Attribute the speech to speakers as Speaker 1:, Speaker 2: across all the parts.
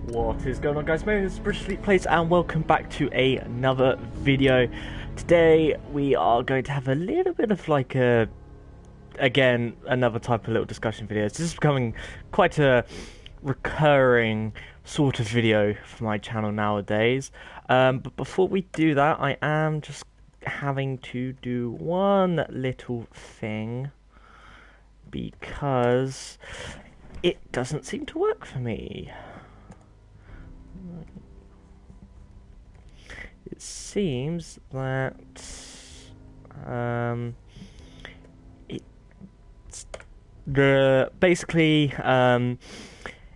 Speaker 1: What is going on, guys? My name is British Sleep Plays and welcome back to another video. Today we are going to have a little bit of like another type of little discussion video. This is becoming quite a recurring sort of video for my channel nowadays. But before we do that, I am just having to do one little thing because it doesn't seem to work for me. It seems that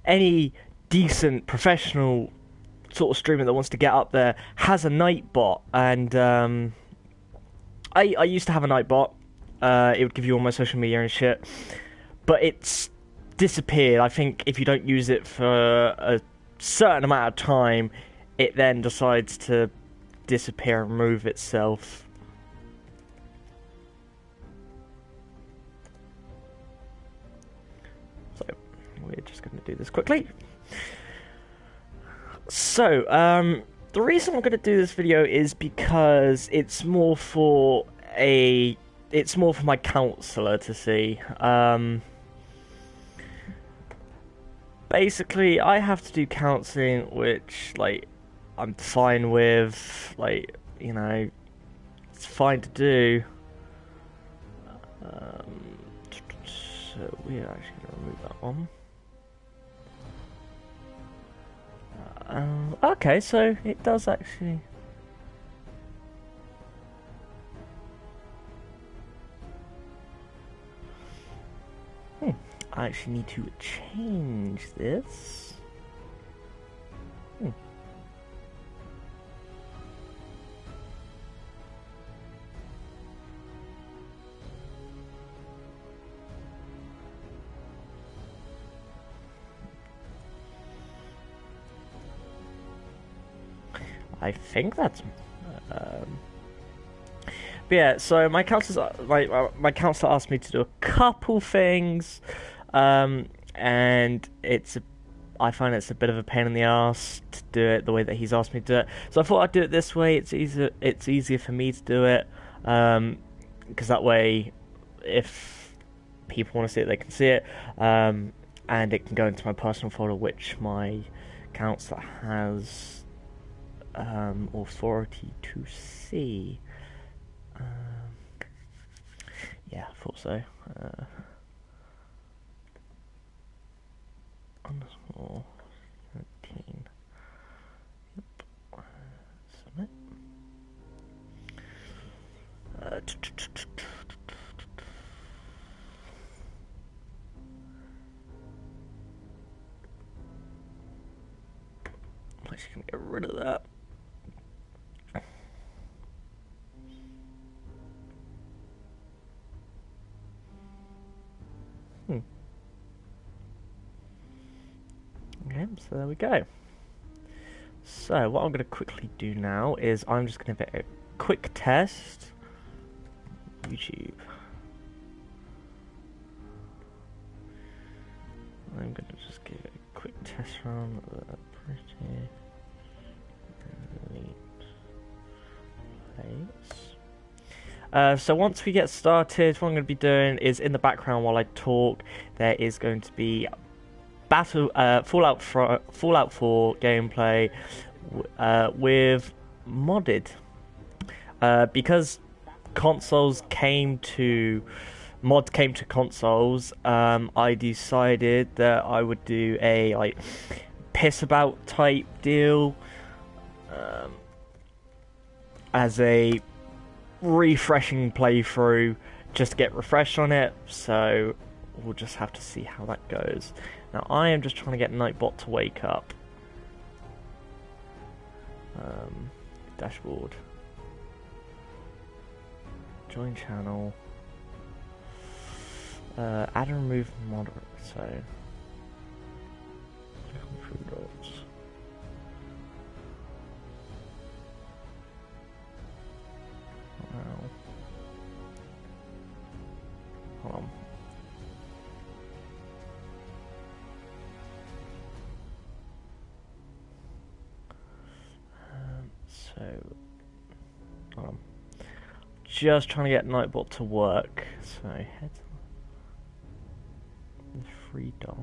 Speaker 1: any decent professional sort of streamer that wants to get up there has a Nightbot, and I used to have a Nightbot. It would give you all my social media and shit, but it's disappeared. I think if you don't use it for a certain amount of time, it then decides to disappear and remove itself. So we're just going to do this quickly. So the reason I'm going to do this video is because it's more for my counselor to see. Basically, I have to do counselling, which, like, I'm fine with, like, you know, it's fine to do. So we're actually going to remove that one. Okay, so it does actually... I actually need to change this. I think that's... But yeah, so my counselor asked me to do a couple things, and I find it's a bit of a pain in the ass to do it the way that he's asked me to do it. So I thought I'd do it this way. It's easier for me to do it, because that way, if people want to see it, they can see it, and it can go into my personal folder, which my counselor has authority to see. Yeah, I thought so. Underscore 13. Yep. Submit. I'm actually gonna get rid of that. Okay, so there we go. So what I'm going to quickly do now is I'm just going to do a quick test. YouTube. I'm going to just give it a quick test run. Pretty elite plays. So once we get started, what I'm going to be doing is in the background while I talk, there is going to be Fallout 4 gameplay with modded, because mods came to consoles. I decided that I would do a like piss about type deal as a refreshing playthrough, just to get refreshed on it. So we'll just have to see how that goes. Now I am just trying to get Nightbot to wake up. Dashboard. Join channel. Add and remove moderator. So click on three dots. Wow. Hold on. just trying to get Nightbot to work. So head the 3 dots.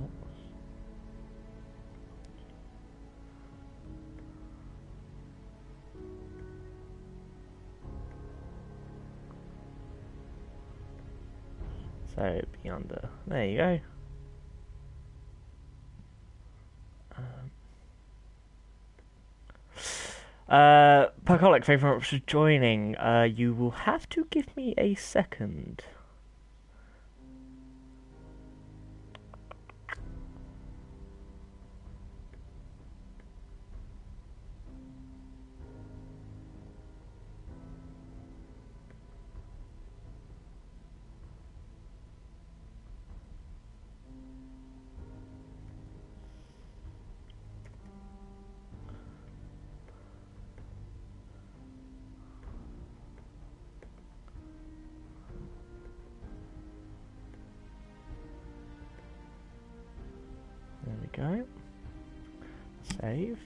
Speaker 1: So it'd be under. There you go. Percolic, thank you very much for joining. You will have to give me a second. There we go. Save.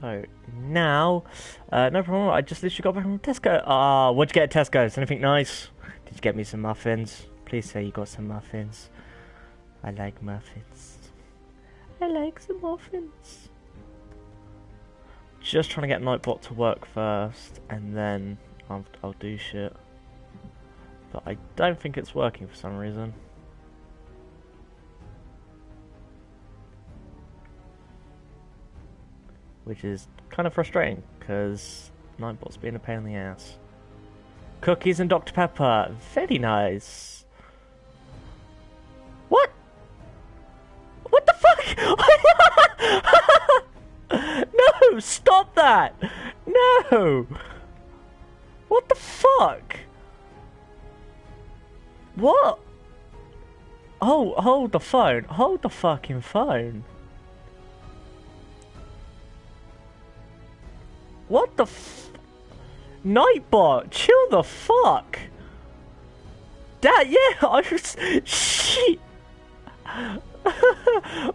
Speaker 1: So now, no problem. I just literally got back from Tesco. Ah, what'd you get at Tesco's? Anything nice? Did you get me some muffins? Please say you got some muffins. I like muffins. I like some muffins. Just trying to get Nightbot to work first, and then I'll do shit. But I don't think it's working for some reason. Which is kind of frustrating, because Nightbot's being a pain in the ass. Cookies and Dr. Pepper. Very nice. What? What the fuck? No! Stop that! No! What the fuck? What? Oh, hold the phone. Hold the fucking phone. What the Nightbot, chill the fuck. That, yeah, I was... Shit.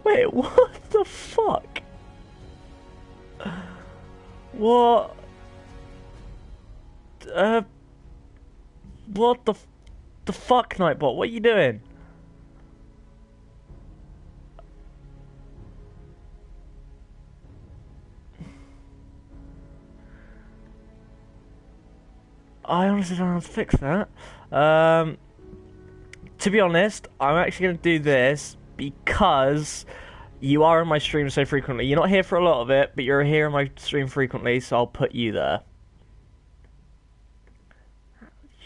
Speaker 1: Wait, what the fuck? What? What the fuck, Nightbot? What are you doing? I honestly don't know how to fix that. To be honest, I'm actually going to do this because you are in my stream so frequently. You're not here for a lot of it, but you're here in my stream frequently, so I'll put you there.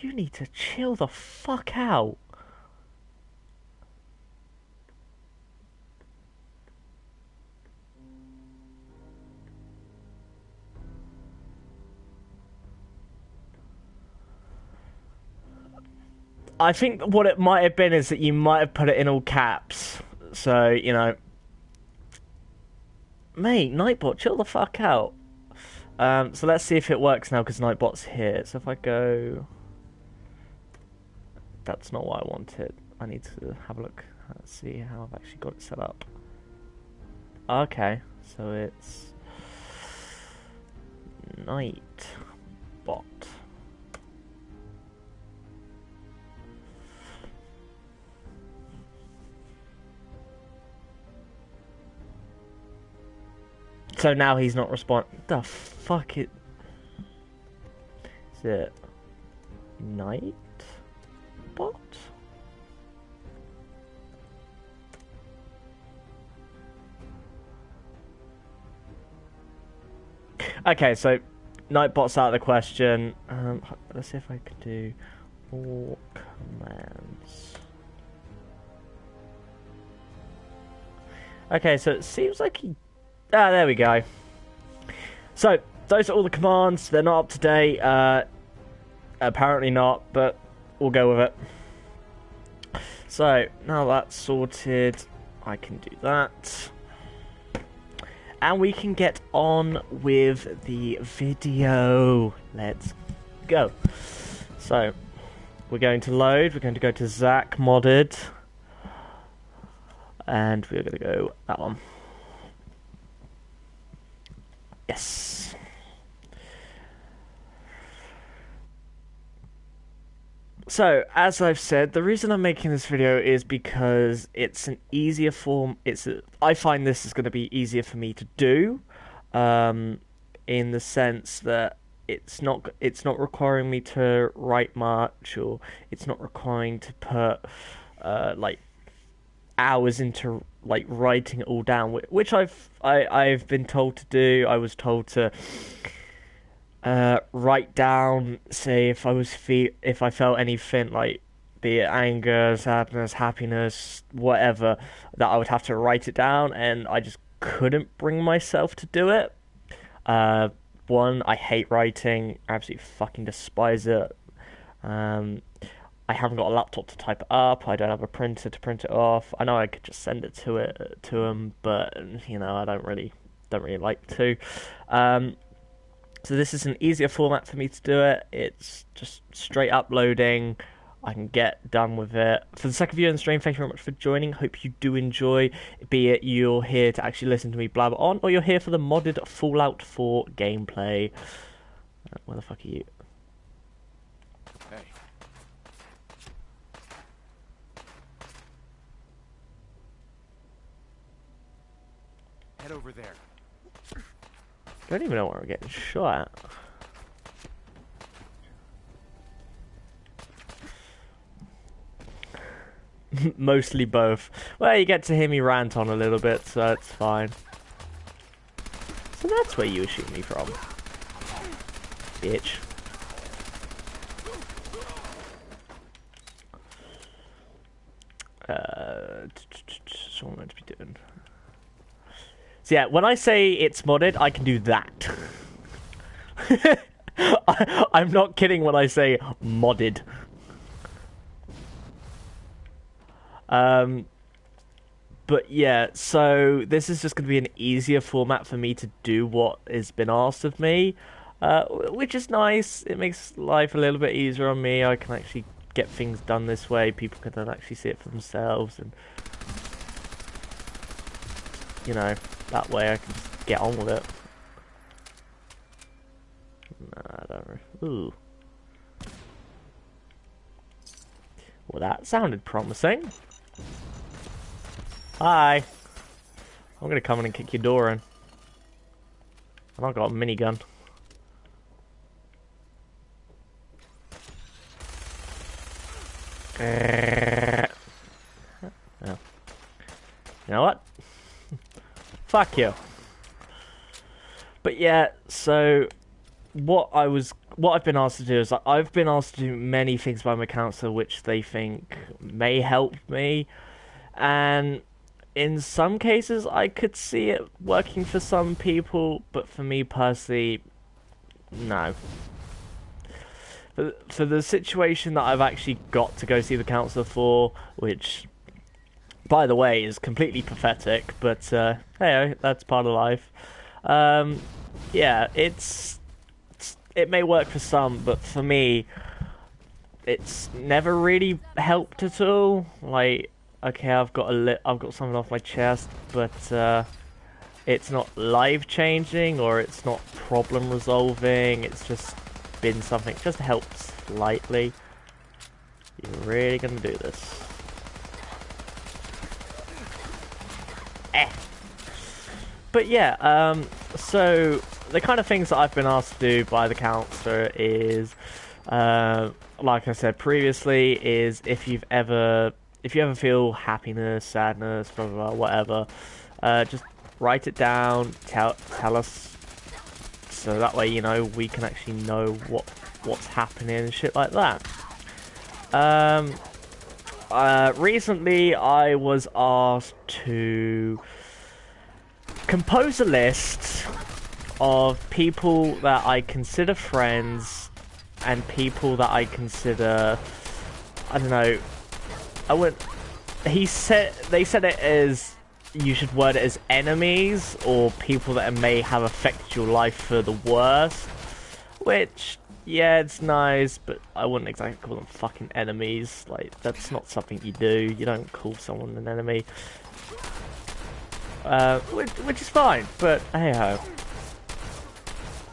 Speaker 1: You need to chill the fuck out. I think what it might have been is that you might have put it in all caps. So, you know. Mate, Nightbot, chill the fuck out. So let's see if it works now, because Nightbot's here. So if I go... That's not what I wanted. I need to have a look. Let's see how I've actually got it set up. Okay, so it's... Nightbot. So now he's not responding. The fuck it? Is it Nightbot? Okay, so Nightbot's out of the question. Let's see if I can do all commands. Okay, so it seems like he... Ah, there we go. So, those are all the commands. They're not up to date. Apparently not, but we'll go with it. So, now that's sorted, I can do that. And we can get on with the video. Let's go. So, we're going to load. We're going to go to Zach Modded. And we're going to go that one. Yes. So, as I've said, the reason I'm making this video is because it's an easier form. I find this is going to be easier for me to do, in the sense that it's not requiring me to write much, or it's not requiring to put like hours into like writing it all down, which I've been told to do. I was told to write down, say if I felt anything, like be it anger, sadness, happiness, whatever, that I would have to write it down, and I just couldn't bring myself to do it. One, I hate writing, I absolutely fucking despise it. I haven't got a laptop to type it up. I don't have a printer to print it off. I know I could just send it to him, but you know, I don't really like to. So this is an easier format for me to do it. It's just straight uploading. I can get done with it. For the second view on the stream, thank you very much for joining. Hope you do enjoy, be it you're here to actually listen to me blabber on, or you're here for the modded Fallout 4 gameplay. Where the fuck are you?
Speaker 2: Hey. Head over there.
Speaker 1: I don't even know where I'm getting shot at. Mostly both. Well, you get to hear me rant on a little bit, so it's fine. So that's where you were shooting me from. Bitch. So what am I meant to be doing? So yeah, when I say it's modded, I can do that. I'm not kidding when I say modded. But yeah, so this is just going to be an easier format for me to do what has been asked of me, which is nice. It makes life a little bit easier on me. I can actually get things done this way. People can then actually see it for themselves, and you know, that way I can just get on with it. Nah, I don't know. Ooh. Well, that sounded promising. Hi. I'm gonna come in and kick your door in. And I've got a minigun. Oh. You know what? Fuck you. But yeah, so what I've been asked to do is I've been asked to do many things by my counsellor which they think may help me, and in some cases I could see it working for some people, but for me personally, no. For the situation that I've actually got to go see the counsellor for, which by the way is completely pathetic, but hey, that's part of life. Yeah, it may work for some, but for me, it's never really helped at all. Like, okay, I've got something off my chest, but it's not life changing or it's not problem resolving. It's just been something just to help slightly. You're really gonna do this? But yeah, so the kind of things that I've been asked to do by the counsellor is, like I said previously, is if you ever feel happiness, sadness, blah blah blah, whatever, just write it down, tell us, so that way, you know, we can actually know what's happening and shit like that. Recently I was asked to compose a list of people that I consider friends and people that I consider, I don't know, they said it as, you should word it as enemies or people that may have affected your life for the worst, which, yeah, it's nice, but I wouldn't exactly call them fucking enemies. Like, that's not something you do. You don't call someone an enemy. Which is fine, but hey ho.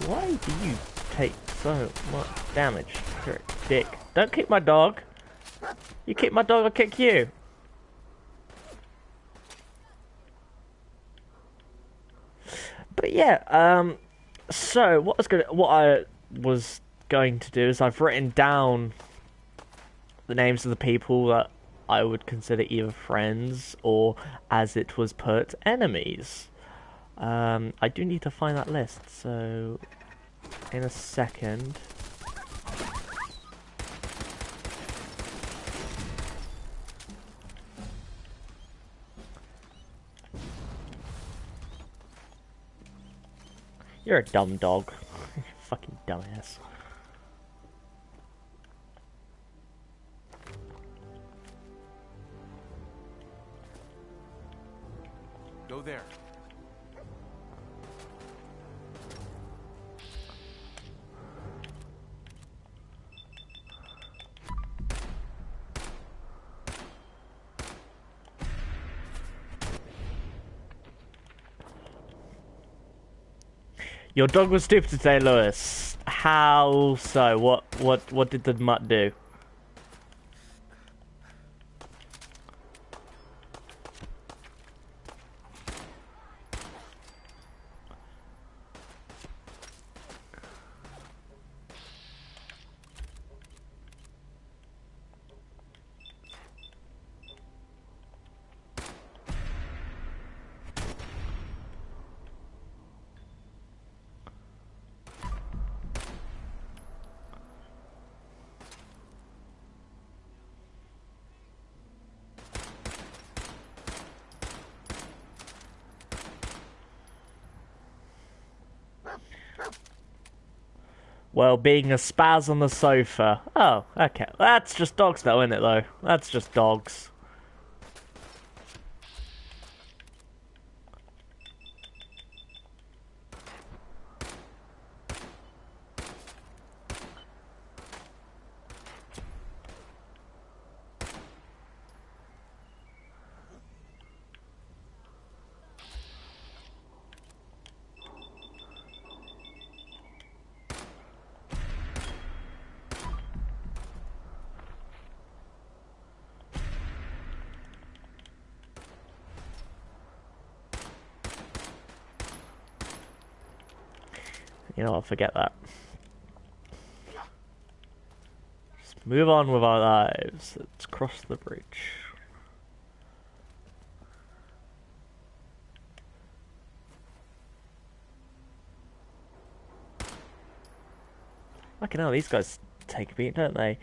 Speaker 1: Why do you take so much damage? You're a dick. Don't kick my dog. You kick my dog, I'll kick you. But yeah, so what I was going to do is I've written down the names of the people that I would consider either friends or, as it was put, enemies. I do need to find that list, so in a second. You're a dumb dog. Fucking dumbass.
Speaker 2: Go there.
Speaker 1: Your dog was stupid today, Lewis. How so? What did the mutt do? Well, being a spaz on the sofa. Oh, okay. That's just dogs though, isn't it, though? That's just dogs. You know, I'll forget that. Just move on with our lives. Let's cross the bridge. Fucking hell, these guys take a beat, don't they?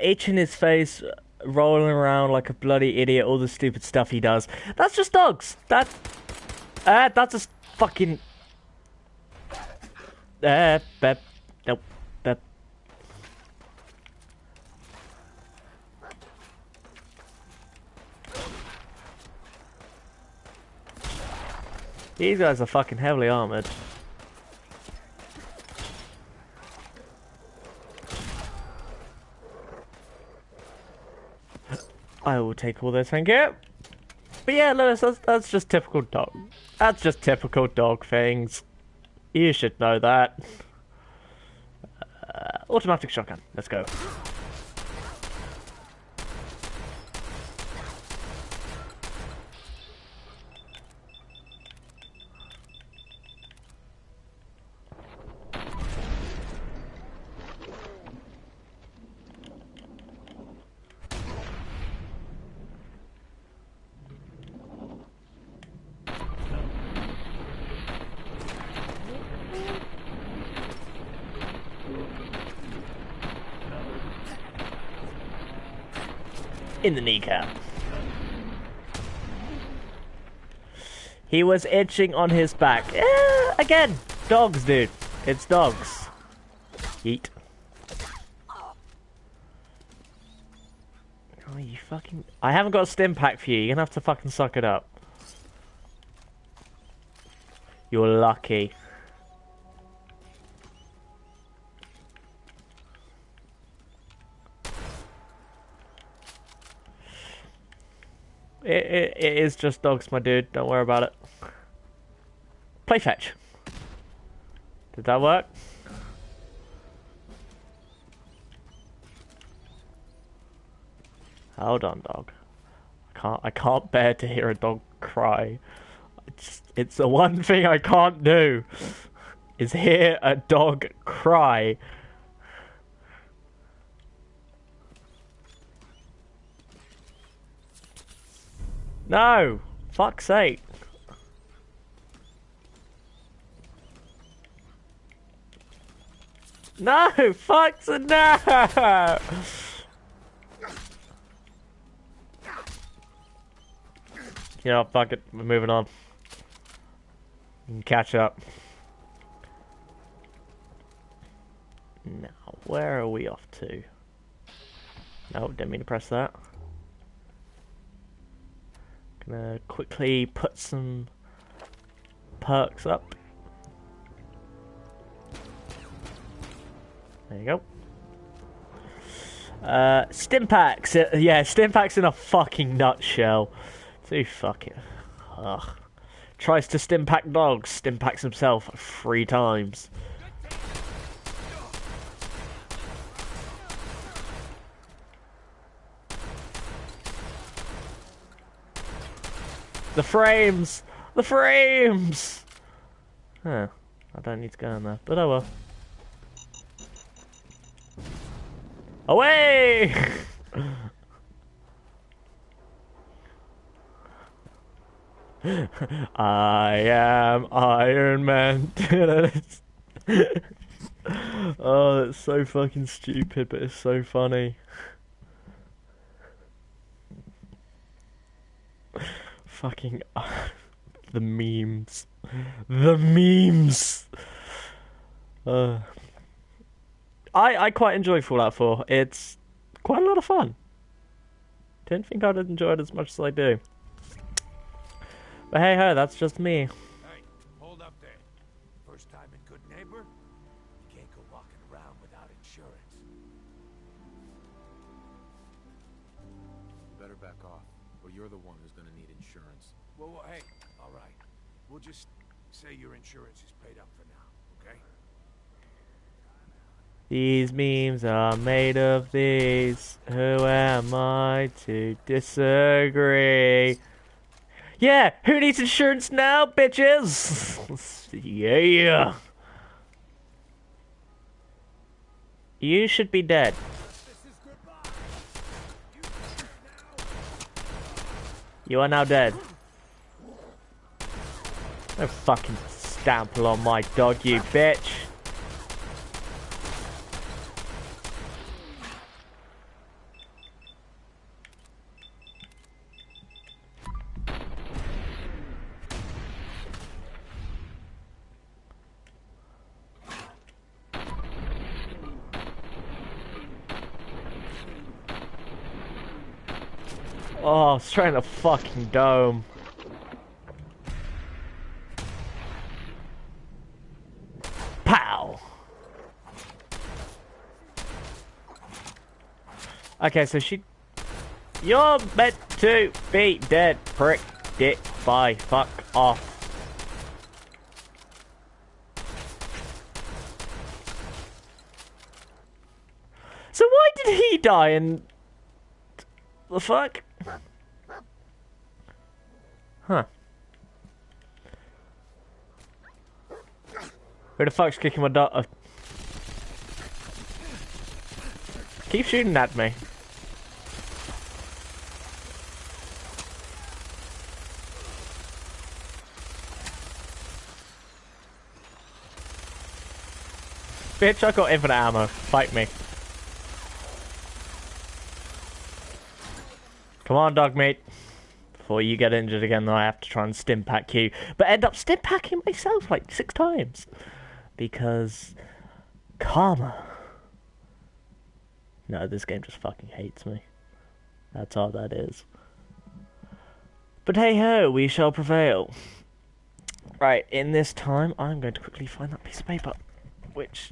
Speaker 1: Itching his face, rolling around like a bloody idiot, all the stupid stuff he does. That's just dogs. That's just fucking... nope. These guys are fucking heavily armored. I will take all this, thank you. But yeah, Lewis, that's just typical dog. That's just typical dog things. You should know that. Automatic shotgun. Let's go. In the kneecap. He was itching on his back. Again, dogs, dude. It's dogs. Yeet. Oh, you fucking... I haven't got a stim pack for you. You're gonna have to fucking suck it up. You're lucky. It is just dogs, my dude. Don't worry about it. Play fetch. Did that work? Hold on, dog. I can't bear to hear a dog cry. It's the one thing I can't do. Is hear a dog cry. No! Fuck's sake. No! Fuck's a no! You know, fuck it. We're moving on. We can catch up. Now, where are we off to? No, didn't mean to press that. Gonna quickly put some perks up. There you go. Stimpaks. Yeah, Stimpaks in a fucking nutshell. Dude, fuck it. Ugh. Tries to Stimpak dogs. Stimpaks himself 3 times. The frames! The frames! Huh. I don't need to go in there, but oh well. Away! I am Iron Man. Oh, that's so fucking stupid, but it's so funny. Fucking the memes. The memes. I quite enjoy Fallout 4. It's quite a lot of fun. Didn't think I'd enjoy it as much as I do. But hey ho, that's just me.
Speaker 3: Hey, hold up there. First time in Good Neighbor? You can't go walking around without insurance.
Speaker 2: You better back off, or you're the one who's gonna need insurance.
Speaker 3: Well, hey, all right. We'll just say your insurance is paid up for now, okay?
Speaker 1: These memes are made of these. Who am I to disagree? Yeah, who needs insurance now, bitches? Yeah. You should be dead. You are now dead. No fucking stample on my dog, you bitch. Oh, straight in the fucking dome. Pow! Okay, so she... You're meant to be dead, prick, dick, bye, fuck off. So why did he die and... The fuck? Huh. Who the fuck's kicking my dog? Keep shooting at me. Bitch, I got infinite ammo. Fight me. Come on, dog mate. Before you get injured again, I have to try and Stimpak you. But end up Stimpacking myself like 6 times. Because... karma. No, this game just fucking hates me. That's all that is. But hey ho, we shall prevail. Right, in this time, I'm going to quickly find that piece of paper. Which...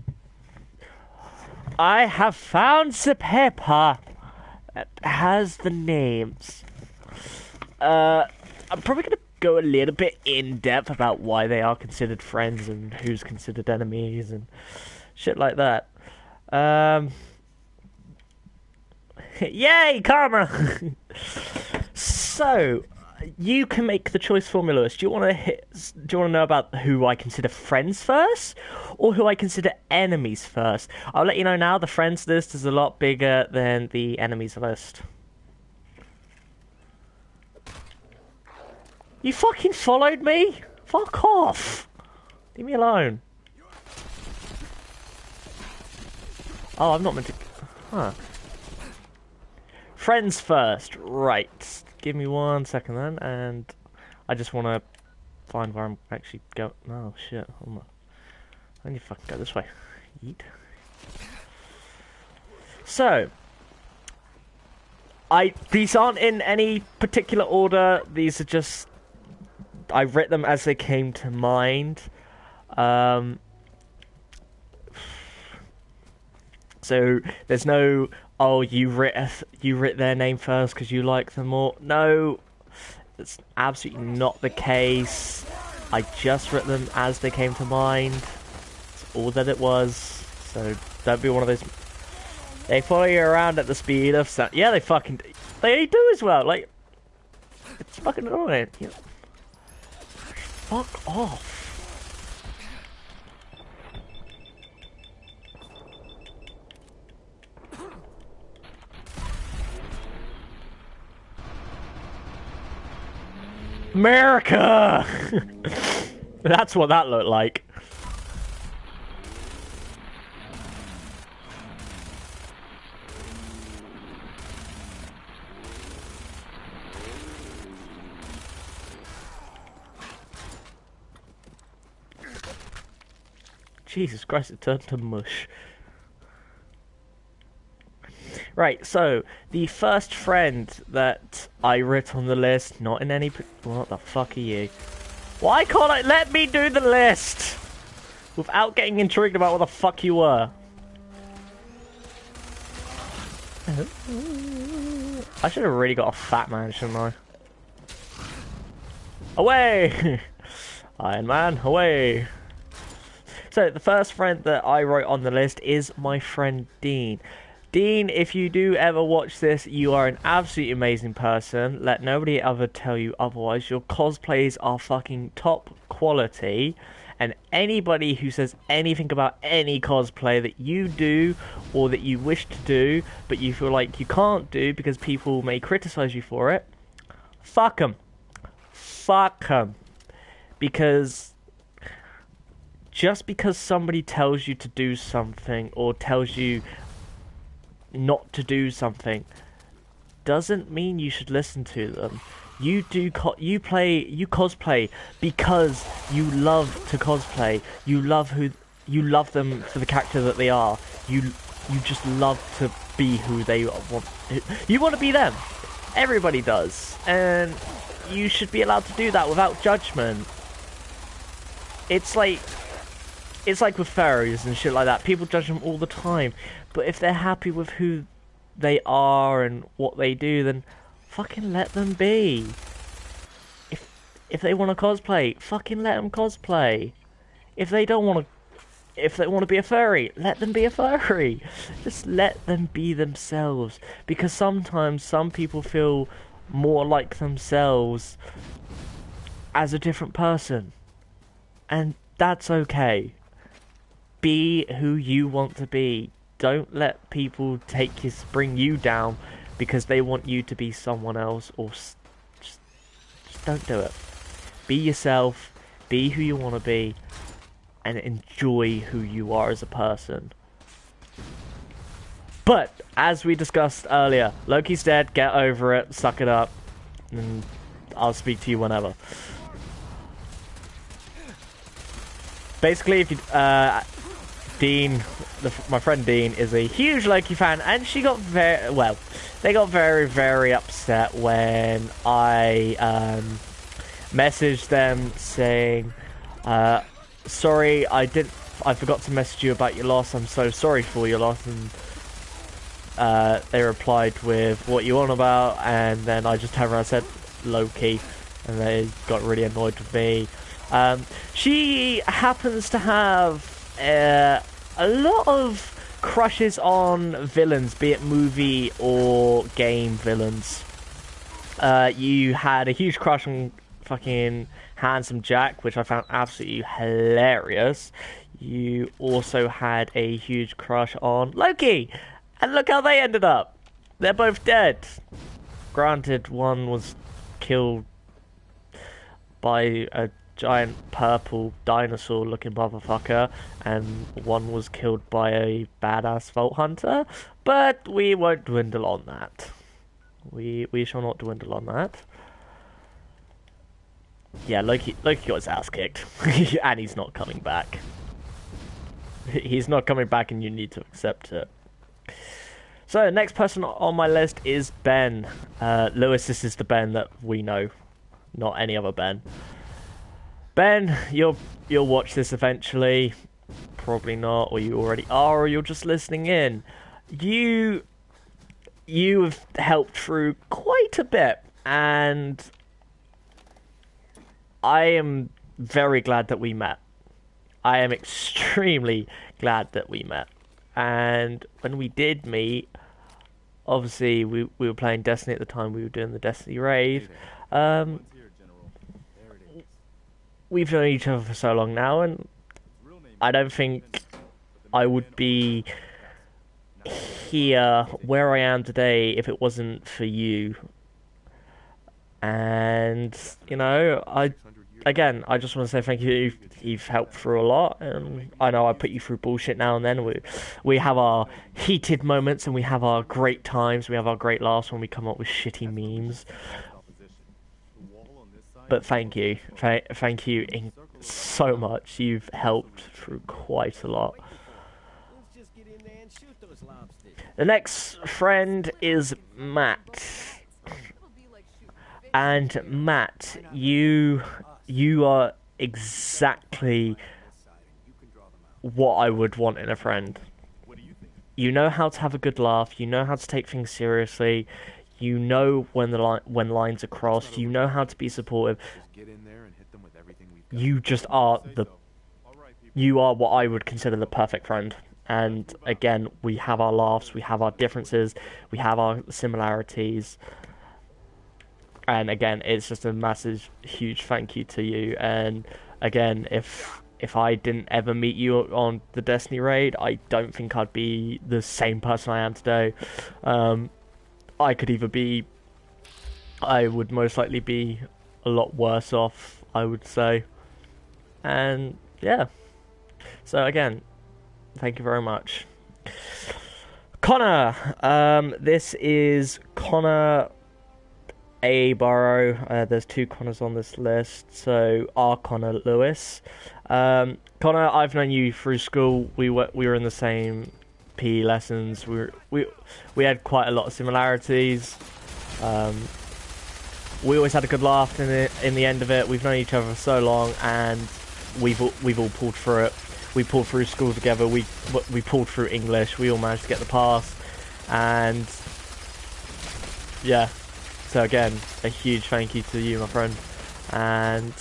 Speaker 1: I have found the paper that has the names. I'm probably going to go a little bit in depth about why they are considered friends and who's considered enemies and shit like that. Yay, karma! So, you can make the choice for me, Lewis. Do you want to know about who I consider friends first, or who I consider enemies first? I'll let you know now. The friends list is a lot bigger than the enemies list. You fucking followed me? Fuck off! Leave me alone. Oh, I'm not meant to... Huh. Friends first. Right. Give me 1 second then, and I just want to find where I'm actually going. Oh, shit. Hold on. I need to fucking go this way. Yeet. So... These aren't in any particular order. These are just... I read them as they came to mind. So there's no, oh, you writ their name first because you like them more. No, that's absolutely not the case. I just writ them as they came to mind. That's all that it was. So don't be one of those. They follow you around at the speed of sound. Yeah, they do as well. Like, it's fucking annoying. You know? Fuck off. America! That's what that looked like. Jesus Christ, it turned to mush. Right, so, the first friend that I wrote on the list, not in any... What the fuck are you? Why can't I... Let me do the list! Without getting intrigued about what the fuck you were. I should have really got a fat man, shouldn't I? Away! Iron Man, away! So, the first friend that I wrote on the list is my friend Dean. Dean, if you do ever watch this, you are an absolutely amazing person. Let nobody ever tell you otherwise. Your cosplays are fucking top quality. And anybody who says anything about any cosplay that you do or that you wish to do, but you feel like you can't do because people may criticize you for it, fuck them. Fuck them. Because... just because somebody tells you to do something or tells you not to do something doesn't mean you should listen to them. You cosplay because you love to cosplay. You love them for the character that they are. You just love to be who they want. You want to be them. Everybody does, and you should be allowed to do that without judgment. It's like with furries and shit like that. People judge them all the time. But if they're happy with who they are and what they do, then fucking let them be. If they want to cosplay, fucking let them cosplay. If they want to be a furry, let them be a furry. Just let them be themselves. Because sometimes some people feel more like themselves as a different person. And that's okay. Be who you want to be. Don't let people bring you down because they want you to be someone else, or just don't do it. Be yourself, be who you want to be, and enjoy who you are as a person. But, as we discussed earlier, Loki's dead, get over it, suck it up, and I'll speak to you whenever. Basically, if you, Dean, my friend Dean, is a huge Loki fan, and she got they got very, very upset when I messaged them saying, sorry, I forgot to message you about your loss, I'm so sorry for your loss, and they replied with, what you on about, and then I just turned around and said, Loki, and they got really annoyed with me. She happens to have a lot of crushes on villains, be it movie or game villains. You had a huge crush on fucking Handsome Jack, which I found absolutely hilarious. You also had a huge crush on Loki, and look how they ended up. They're both dead. Granted, one was killed by a giant purple dinosaur looking motherfucker, and one was killed by a badass Vault Hunter, but we won't dwindle on that. We shall not dwindle on that. Yeah, Loki got his ass kicked, and he's not coming back. He's not coming back, and you need to accept it. So, next person on my list is Ben. Lewis, this is the Ben that we know, not any other Ben. Ben, you'll watch this eventually. Probably not, or you already are, or you're just listening in. You have helped through quite a bit, and I am very glad that we met. I am extremely glad that we met. And when we did meet, obviously we were playing Destiny at the time. We were doing the Destiny raid. We've known each other for so long now, and I don't think I would be here where I am today if it wasn't for you. And you know, I just want to say thank you. You've helped through a lot, and I know I put you through bullshit now and then. We have our heated moments, and we have our great times. We have our great laughs when we come up with shitty memes. But thank you, thank you so much. You've helped through quite a lot. The next friend is Matt. And Matt, you are exactly what I would want in a friend. You know how to have a good laugh. You know how to take things seriously. You know when lines are crossed. You know how to be supportive. You just are you are what I would consider the perfect friend. And again, we have our laughs. We have our differences. We have our similarities. And again, it's just a massive, huge thank you to you. And again, if I didn't ever meet you on the Destiny raid, I don't think I'd be the same person I am today. I would most likely be a lot worse off, I would say. And yeah. So again, thank you very much. Connor. This is Connor A. Burrow. There's two Connors on this list. So our Connor Lewis. Connor, I've known you through school. We were in the same PE lessons. We had quite a lot of similarities. We always had a good laugh in the end of it. We've known each other for so long, and we've all pulled through it. We pulled through school together. We pulled through English. We all managed to get the pass, and yeah. So again, a huge thank you to you, my friend, and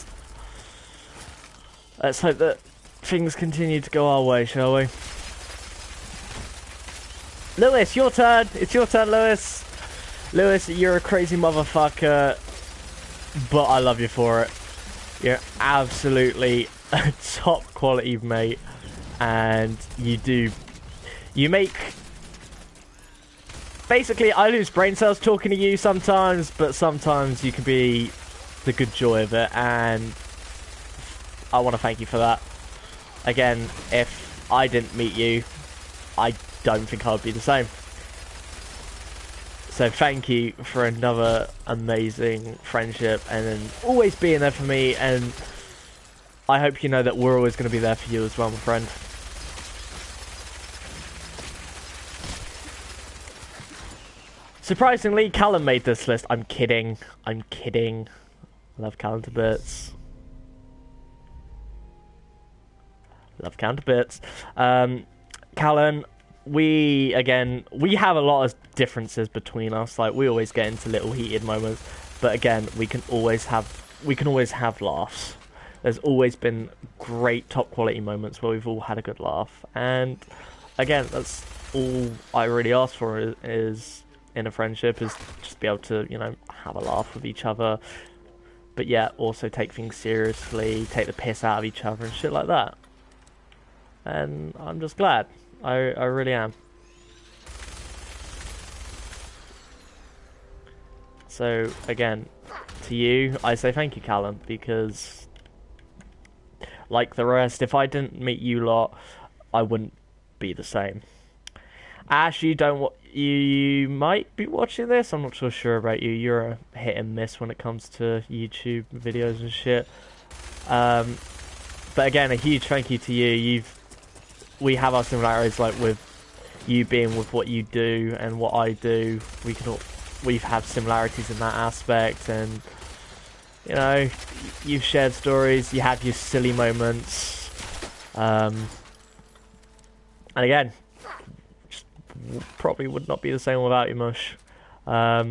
Speaker 1: let's hope that things continue to go our way, shall we? Lewis, your turn. It's your turn, Lewis. Lewis, you're a crazy motherfucker, but I love you for it. You're absolutely a top quality mate, and you make... Basically, I lose brain cells talking to you sometimes, but sometimes you can be the good joy of it, and I want to thank you for that. Again, if I didn't meet you, I don't think I would be the same. So thank you for another amazing friendship, and then always being there for me, and I hope you know that we're always going to be there for you as well, my friend. Surprisingly, Callum made this list. I'm kidding. I love Callum to bits. Callum, we have a lot of differences between us. Like, we always get into little heated moments, but again, we can always have laughs. There's always been great top quality moments where we've all had a good laugh, and again, that's all I really ask for is in a friendship, is just be able to, you know, have a laugh with each other, but yeah, also take things seriously, take the piss out of each other and shit like that. And I'm just glad. I really am. So again, to you, I say thank you, Callum, because like the rest, if I didn't meet you lot, I wouldn't be the same. Ash, you might be watching this. I'm not so sure about you. You're a hit and miss when it comes to YouTube videos and shit. But again, a huge thank you to you. We have our similarities, like with you being with what you do and what I do. We've had similarities in that aspect, and you know, you've shared stories. You have your silly moments, and again, just probably would not be the same without you, Mush. Yeah,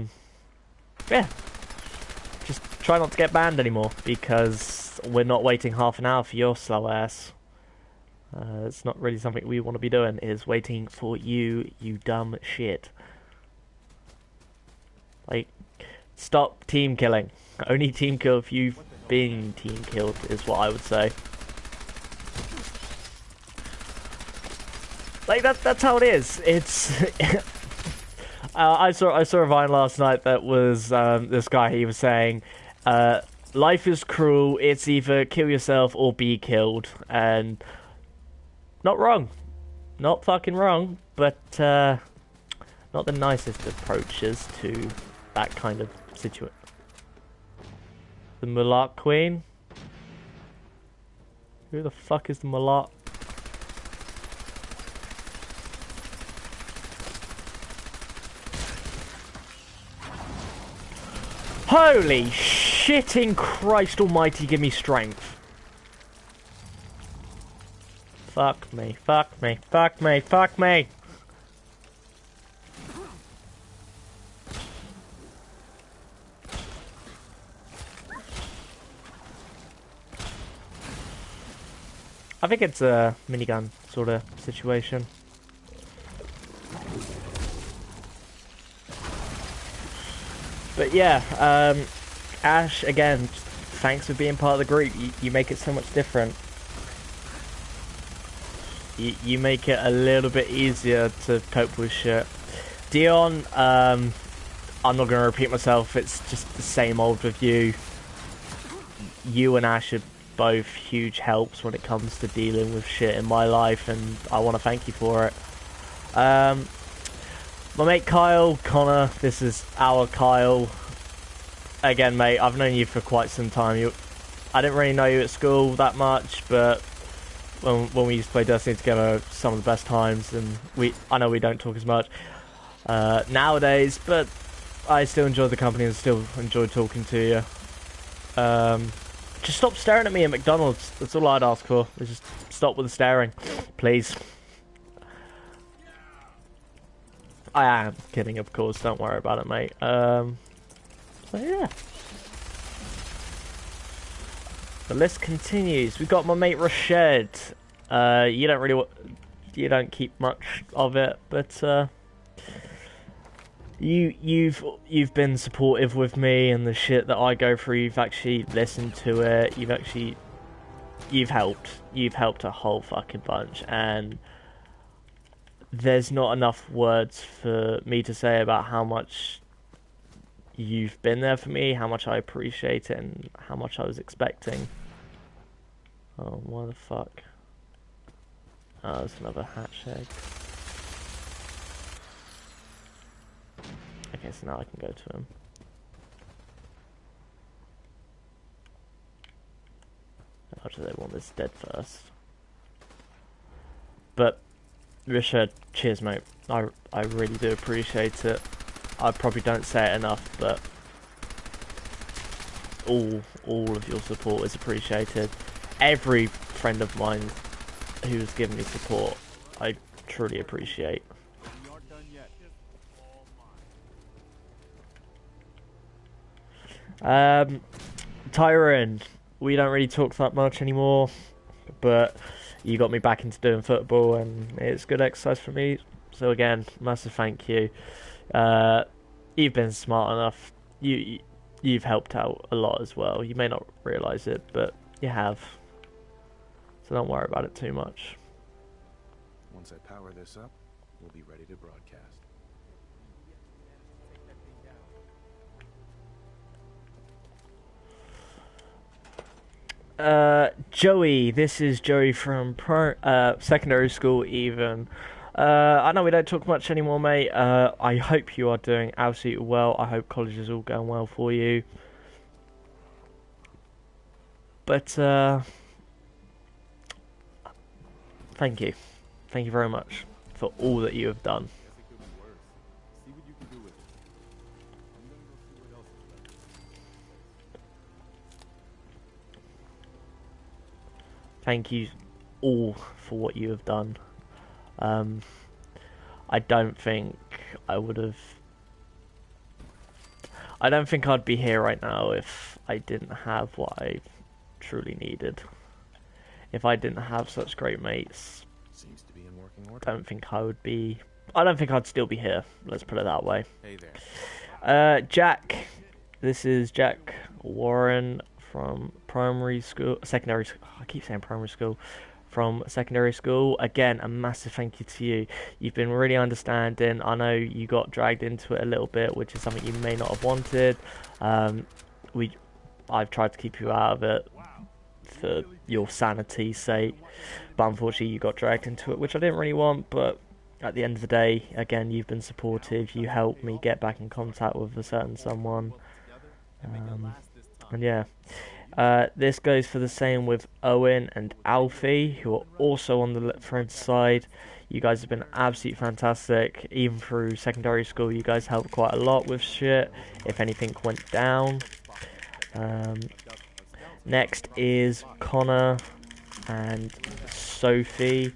Speaker 1: just try not to get banned anymore, because we're not waiting half an hour for your slow ass. It's not really something we want to be doing, is waiting for you dumb shit. Like, stop team killing. Only team kill if you've been team killed, is what I would say. Like, that's how it is. It's... I saw a Vine last night that was this guy, he was saying, life is cruel, it's either kill yourself or be killed, and... Not wrong. Not fucking wrong, but not the nicest approaches to that kind of situation. The Mulak Queen? Who the fuck is the Mulak? Holy shitting Christ almighty, give me strength. Fuck me, fuck me, fuck me, fuck me! I think it's a minigun sort of situation. But yeah, Ash, again, thanks for being part of the group. You make it so much different. You make it a little bit easier to cope with shit. Dion, I'm not going to repeat myself, it's just the same old with you. You and Ash are both huge helps when it comes to dealing with shit in my life, and I want to thank you for it. My mate Kyle, Connor, this is our Kyle. Again, mate, I've known you for quite some time. I didn't really know you at school that much, but when we used to play Destiny together, some of the best times, and I know we don't talk as much nowadays, but I still enjoy the company and still enjoy talking to you. Just stop staring at me at McDonald's. That's all I'd ask for. Just stop with the staring, please. I am kidding, of course. Don't worry about it, mate. So yeah. The list continues. We've got my mate Rashid. You don't keep much of it, but you've been supportive with me and the shit that I go through. You've actually listened to it. You've helped a whole fucking bunch, and there's not enough words for me to say about how much you've been there for me, how much I appreciate it, and how much I was expecting. Oh, why the fuck? Oh, there's another hatch egg. Okay, so now I can go to him. Or do they want this dead first? But, Richard, cheers, mate. I really do appreciate it. I probably don't say it enough, but all of your support is appreciated. Every friend of mine who has given me support, I truly appreciate. Tyron, we don't really talk that much anymore, but you got me back into doing football, and it's good exercise for me. So again, massive thank you. You've been smart enough. You've helped out a lot as well. You may not realise it, but you have. So don't worry about it too much.
Speaker 2: Once I power this up, we'll be ready to broadcast.
Speaker 1: Joey, this is Joey from secondary school even. I know we don't talk much anymore, mate. I hope you are doing absolutely well. I hope college is all going well for you. But, thank you. Thank you very much for all that you have done. Thank you all for what you have done. I don't think I would have... I don't think I'd be here right now if I didn't have what I truly needed. If I didn't have such great mates,
Speaker 2: Seems to be in working order.
Speaker 1: don't think I would be... I don't think I'd still be here, let's put it that way.
Speaker 2: Hey there.
Speaker 1: Jack. This is Jack Warren from secondary school. I keep saying primary school. From secondary school. Again, a massive thank you to you. You've been really understanding. I know you got dragged into it a little bit, which is something you may not have wanted. I've tried to keep you out of it for your sanity's sake, but unfortunately you got dragged into it, which I didn't really want. But at the end of the day, again, you've been supportive. You helped me get back in contact with a certain someone. And yeah, this goes for the same with Owen and Alfie, who are also on the friend side. You guys have been absolutely fantastic. Even through secondary school, you guys helped quite a lot with shit, if anything went down. Next is Connor and Sophie.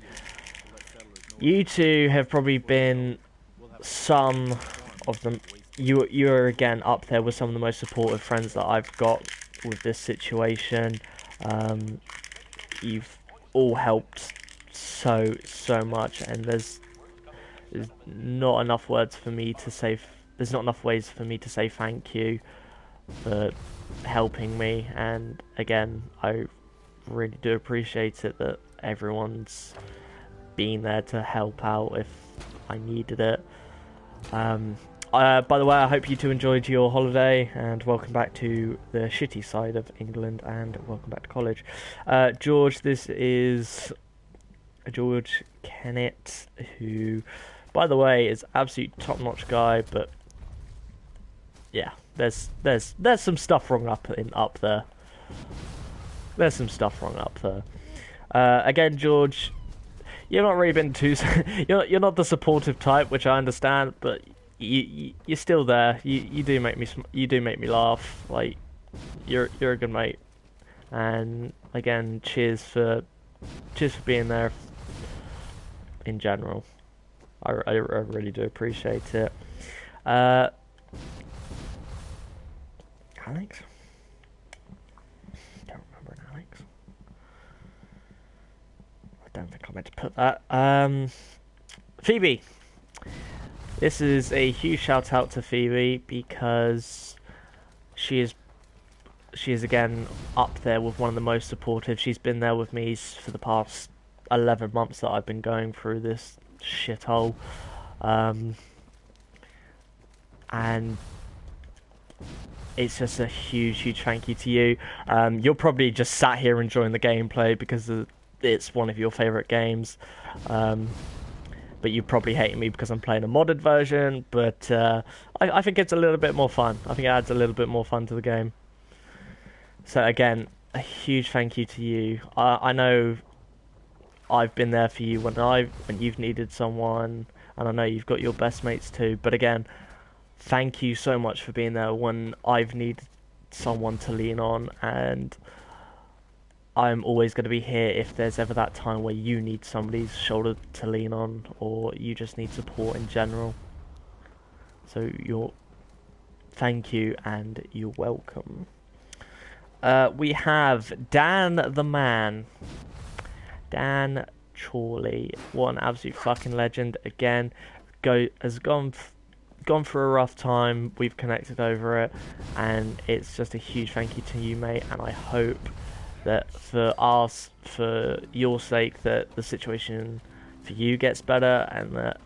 Speaker 1: You two have probably been some of them. You're again up there with some of the most supportive friends that I've got with this situation. You've all helped so much, and there's not enough words for me to say. There's not enough ways for me to say thank you for helping me. And again, I really do appreciate it that everyone's been there to help out if I needed it. By the way, I hope you two enjoyed your holiday, and welcome back to the shitty side of England, and welcome back to college. George, this is George Kennett, who, by the way, is absolute top-notch guy, but yeah, there's some stuff wrong up there. There's some stuff wrong up there. Again, George, you're not really been too... you're not the supportive type, which I understand, but you're still there. You do make me laugh. Like, you're a good mate. And again, cheers for being there. In general, I really do appreciate it. Alex? Don't remember an Alex. I don't think I meant to put that. Phoebe. This is a huge shout out to Phoebe because she is again up there with one of the most supportive. She's been there with me for the past 11 months that I've been going through this shithole. And it's just a huge thank you to you. You're probably just sat here enjoying the gameplay because it's one of your favourite games. But you probably hate me because I'm playing a modded version. But I think it's a little bit more fun. I think it adds a little bit more fun to the game. So again, a huge thank you to you. I know I've been there for you when you've needed someone, and I know you've got your best mates too. But again, thank you so much for being there when I've needed someone to lean on, and I'm always going to be here if there's ever that time where you need somebody's shoulder to lean on, or you just need support in general. So thank you, and you're welcome. We have Dan the Man. Dan Chorley, what an absolute fucking legend. Again, has gone through a rough time. We've connected over it, and it's just a huge thank you to you, mate. And I hope that for your sake, that the situation for you gets better, and that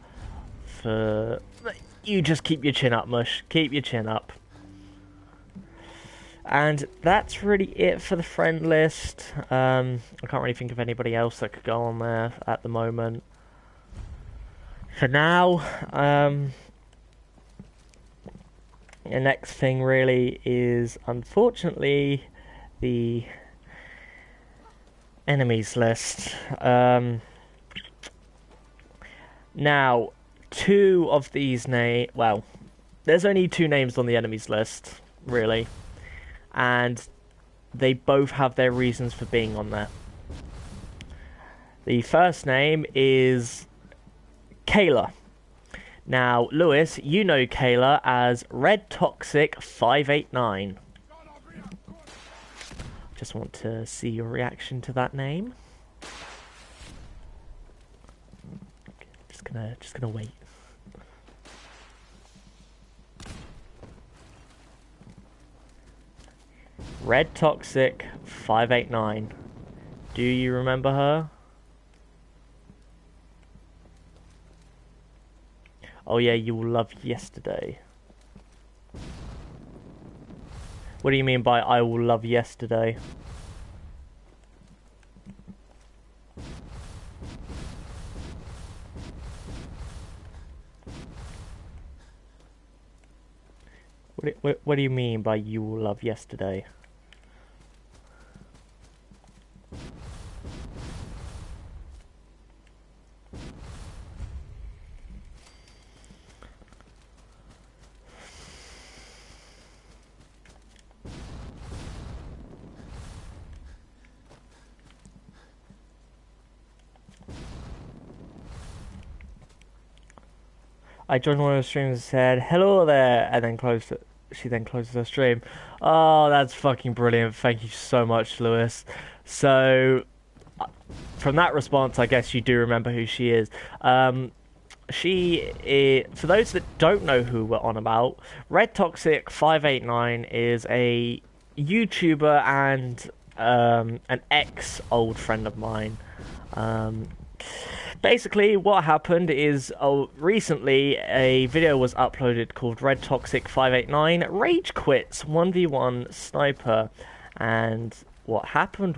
Speaker 1: you just keep your chin up, Mush. Keep your chin up. And that's really it for the friend list. I can't really think of anybody else that could go on there at the moment. For now, the next thing really is, unfortunately, the enemies list. Now, two of these well, there's only two names on the enemies list, really. And they both have their reasons for being on there. The first name is Kayla. Now, Lewis, you know Kayla as Red Toxic 589. Just want to see your reaction to that name. Just gonna wait. Red Toxic 589. Do you remember her? Oh yeah, you will love yesterday. What do you mean by I will love yesterday? What do you mean by you will love yesterday? I joined one of the streams and said, hello there, and then closed it. She then closes her stream. Oh, that's fucking brilliant. Thank you so much, Lewis. So, from that response, I guess you do remember who she is. She is, for those that don't know who we're on about, Red Toxic 589 is a YouTuber and an ex-old friend of mine. Basically, what happened is, recently a video was uploaded called Red Toxic 589 Rage Quits 1v1 Sniper, and what happened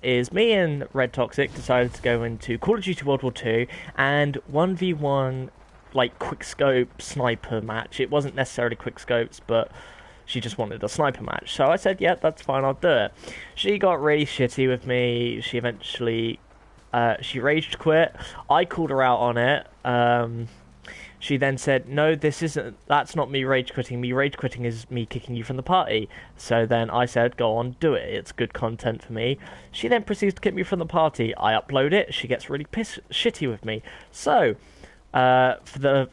Speaker 1: is me and Red Toxic decided to go into Call of Duty World War 2 and 1v1 like quickscope sniper match. It wasn't necessarily quickscopes, but she just wanted a sniper match, so I said, yeah, that's fine, I'll do it. She got really shitty with me. She eventually she rage quit. I called her out on it. She then said, no, that's not me rage quitting. Me rage quitting is me kicking you from the party. So then I said, go on, do it. It's good content for me. She then proceeds to kick me from the party. I upload it. She gets really shitty with me. So, for the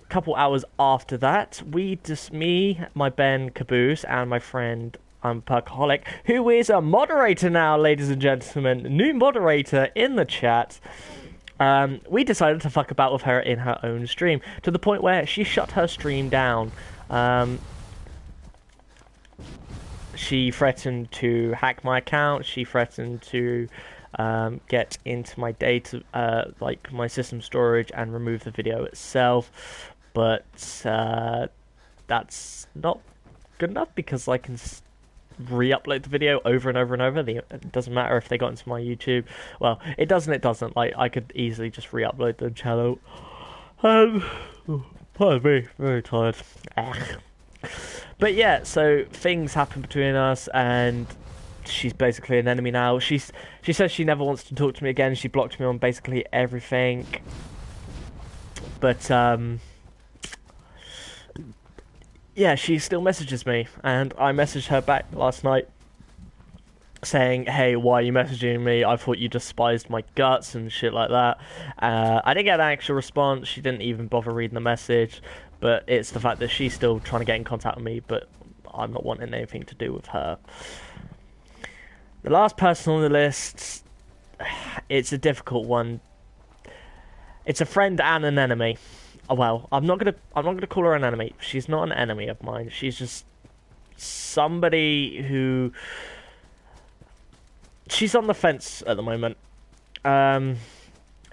Speaker 1: couple hours after that, me, my Ben Caboose, and my friend Perkaholic, who is a moderator now, ladies and gentlemen, new moderator in the chat. We decided to fuck about with her in her own stream, to the point where she shut her stream down. She threatened to hack my account. She threatened to get into my data, like my system storage, and remove the video itself. But that's not good enough, because I can re-upload the video over and over and over. It doesn't matter if they got into my YouTube. Well, it doesn't. Like, I could easily just re-upload the channel. Pardon me, very tired. But yeah, so things happen between us, and she's basically an enemy now. She says she never wants to talk to me again. She blocked me on basically everything. But yeah, she still messages me, and I messaged her back last night saying, hey, why are you messaging me? I thought you despised my guts and shit like that. I didn't get an actual response. She didn't even bother reading the message, but it's the fact that she's still trying to get in contact with me, but I'm not wanting anything to do with her. The last person on the list, it's a difficult one. It's a friend and an enemy. Well, I'm not gonna call her an enemy. She's not an enemy of mine. She's just somebody who she's on the fence at the moment. Um,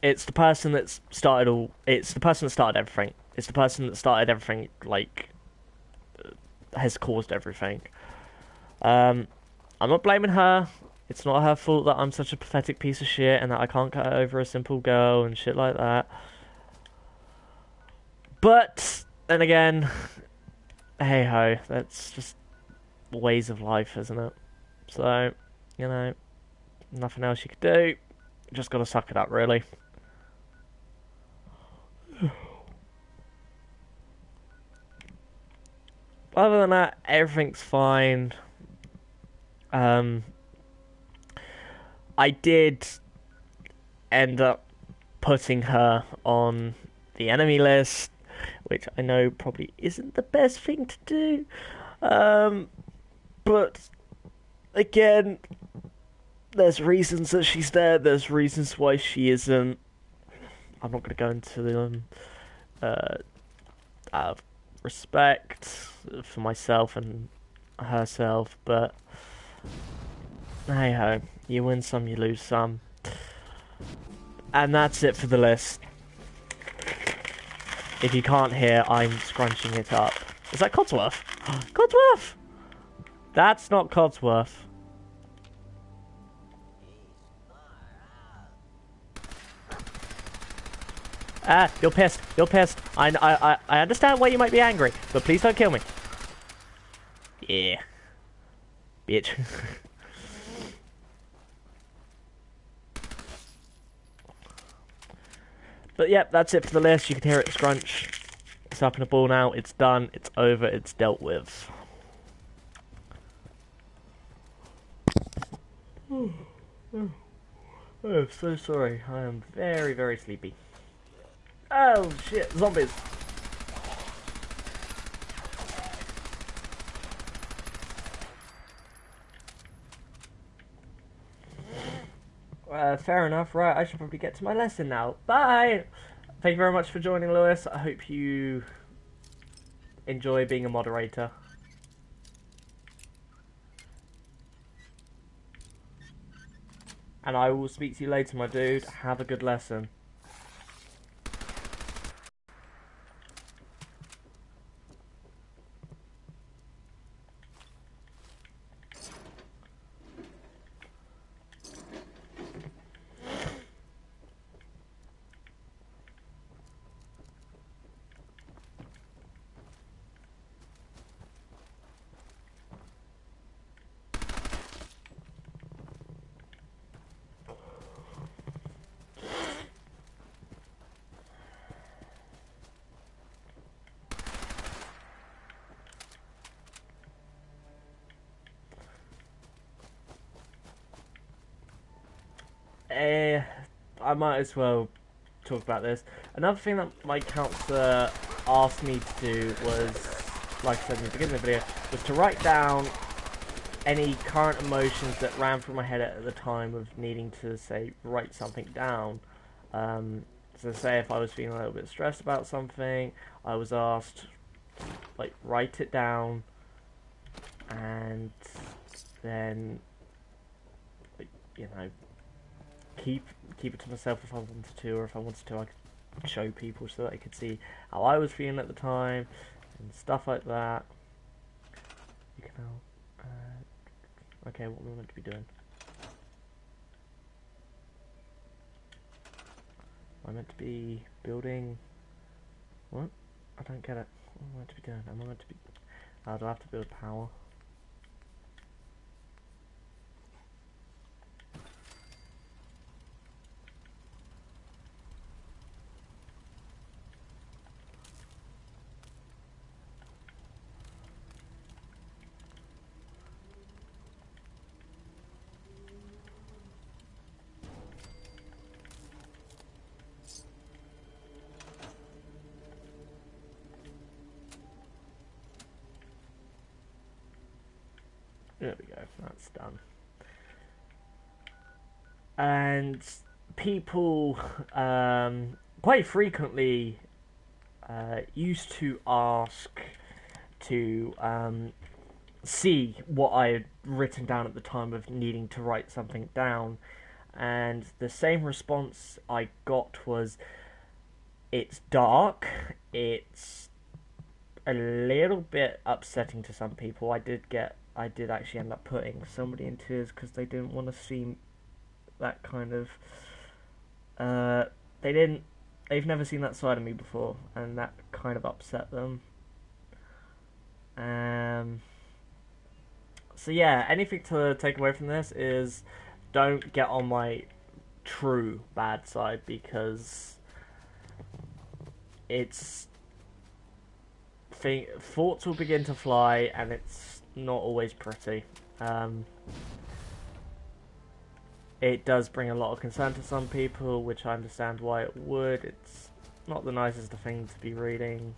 Speaker 1: it's the person that's started all. It's the person that started everything. It's the person that started everything. Like, has caused everything. I'm not blaming her. It's not her fault that I'm such a pathetic piece of shit and that I can't get over a simple girl and shit like that. But then again, hey ho, that's just ways of life, isn't it? So, you know, nothing else you could do. Just gotta suck it up, really. Other than that, everything's fine. Um, I did end up putting her on the enemy list, which I know probably isn't the best thing to do. But again, there's reasons that she's there. There's reasons why she isn't. I'm not going to go into them. Out of respect for myself and herself, but hey ho, you win some, you lose some. And that's it for the list. If you can't hear, I'm scrunching it up. Is that Codsworth? Codsworth! That's not Codsworth. You're pissed. You're pissed. I understand why you might be angry, but please don't kill me. Yeah. Bitch. But yep, that's it for the list. You can hear it scrunch. It's up in a ball now. It's done. It's over. It's dealt with. I'm so sorry. I am very, very sleepy. Oh shit, zombies. Fair enough, right, I should probably get to my lesson now. Bye! Thank you very much for joining, Lewis. I hope you enjoy being a moderator. And I will speak to you later, my dude. Have a good lesson. I might as well talk about this. Another thing that my counselor asked me to do was, like I said in the beginning of the video, was to write down any current emotions that ran through my head at the time of needing to, say, write something down. So say if I was feeling a little bit stressed about something, I was asked to, like, write it down and then, like, you know, keep it to myself if I wanted to, or if I wanted to I could show people so that they could see how I was feeling at the time and stuff like that. You can now okay, what am I meant to be doing? Am I meant to be building what? I don't get it. What am I meant to be doing? Am I meant to be do I have to build power? There we go, that's done. and people quite frequently used to ask to see what I had written down at the time of needing to write something down, and the same response I got was, it's dark, it's a little bit upsetting to some people. I did actually end up putting somebody in tears because they didn't want to see that kind of they've never seen that side of me before, and that kind of upset them. So yeah, anything to take away from this is don't get on my true bad side, because thoughts will begin to fly, and it's not always pretty. It does bring a lot of concern to some people, which I understand why it would. It's not the nicest thing to be reading,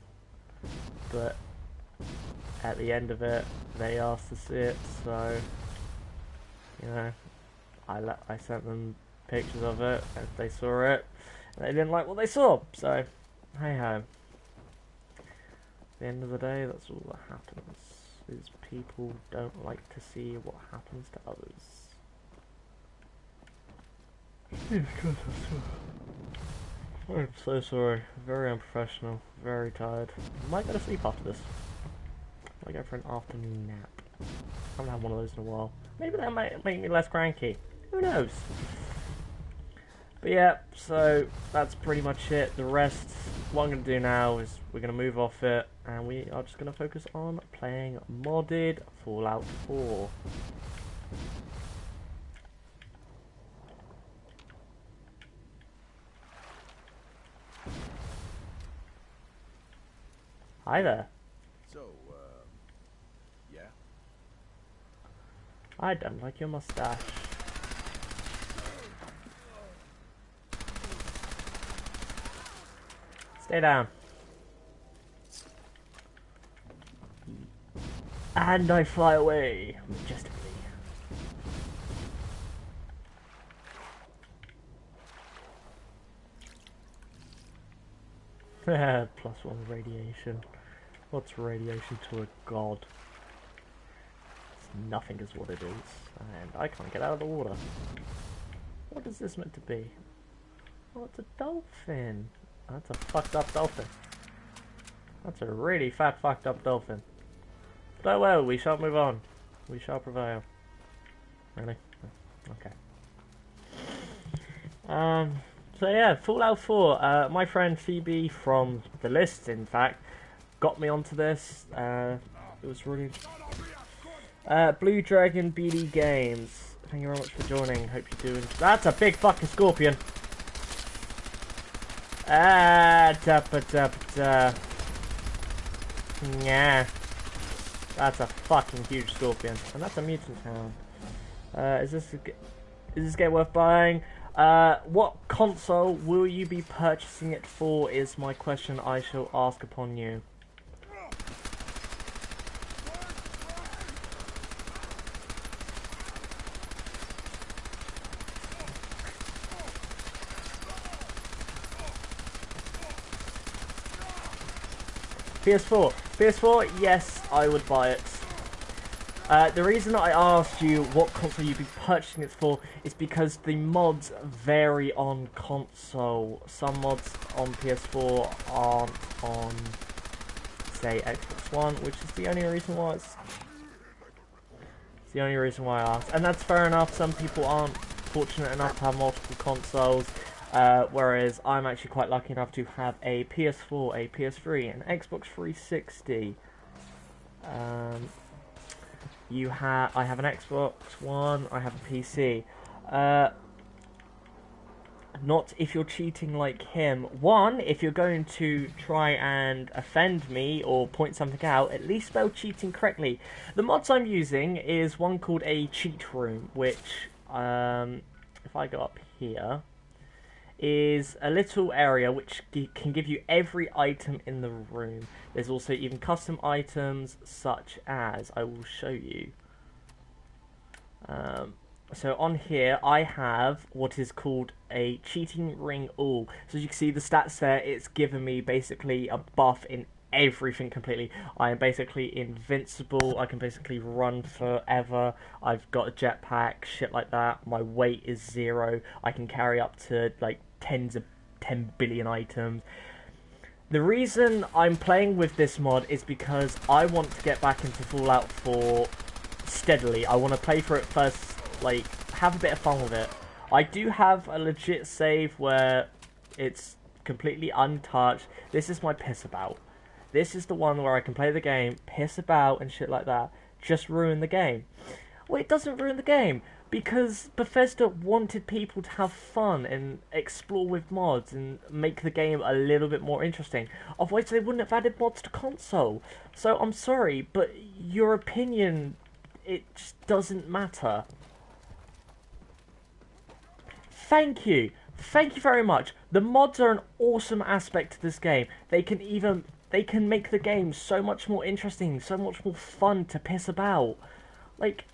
Speaker 1: but at the end of it, they asked to see it, so, you know, I sent them pictures of it, and they saw it, and they didn't like what they saw, so, hey-ho. At the end of the day, that's all that happens, is people don't like to see what happens to others. I'm so sorry. Very unprofessional. Very tired. I might go to sleep after this. I might go for an afternoon nap. I haven't had one of those in a while. Maybe that might make me less cranky. Who knows? But yeah, so that's pretty much it. The rest, what I'm going to do now is we're going to move off it, and we are just going to focus on playing modded Fallout 4. Hi there.
Speaker 2: So, yeah?
Speaker 1: I don't like your mustache. Stay down. And I fly away majestically. +1 radiation. What's radiation to a god? Nothing is what it is, and I can't get out of the water. What is this meant to be? Oh, it's a dolphin. That's a fucked up dolphin. That's a really fat fucked up dolphin. But oh well, we shall move on. We shall prevail. Really? Okay. So yeah, Fallout 4. My friend Phoebe from the list, in fact, got me onto this. It was really... Blue Dragon BD Games. Thank you very much for joining. Hope you're doing... That's a big fucking scorpion. Yeah. That's a fucking huge scorpion. And that's a mutant hound. Is this game worth buying? What console will you be purchasing it for is my question I shall ask upon you. PS4. PS4, yes, I would buy it. The reason I asked you what console you'd be purchasing it for is because the mods vary on console. Some mods on PS4 aren't on, say, Xbox One, which is the only reason why it's the only reason why I asked. And that's fair enough. Some people aren't fortunate enough to have multiple consoles. Whereas I'm actually quite lucky enough to have a PS4, a PS3, an Xbox 360. I have an Xbox One, I have a PC. Not if you're cheating like him. One, if you're going to try and offend me or point something out, at least spell cheating correctly. The mods I'm using is one called a cheat room, which, if I go up here, is a little area which can give you every item in the room. There's also even custom items such as, I will show you, So on here, I have what is called a cheating ring all. So as you can see the stats there, it's given me basically a buff in everything completely. I am basically invincible. I can basically run forever. I've got a jetpack, shit like that. My weight is 0. I can carry up to like 10 billion items. The reason I'm playing with this mod is because I want to get back into Fallout 4 steadily. I want to play for it first, like, have a bit of fun with it. I do have a legit save where it's completely untouched. This is my piss about. This is the one where I can play the game, piss about and shit like that, just ruin the game. Well, it doesn't ruin the game, because Bethesda wanted people to have fun and explore with mods and make the game a little bit more interesting. Otherwise, they wouldn't have added mods to console. So I'm sorry, but your opinion, it just doesn't matter. Thank you. Thank you very much. The mods are an awesome aspect to this game. They can make the game so much more interesting, so much more fun to piss about. Like,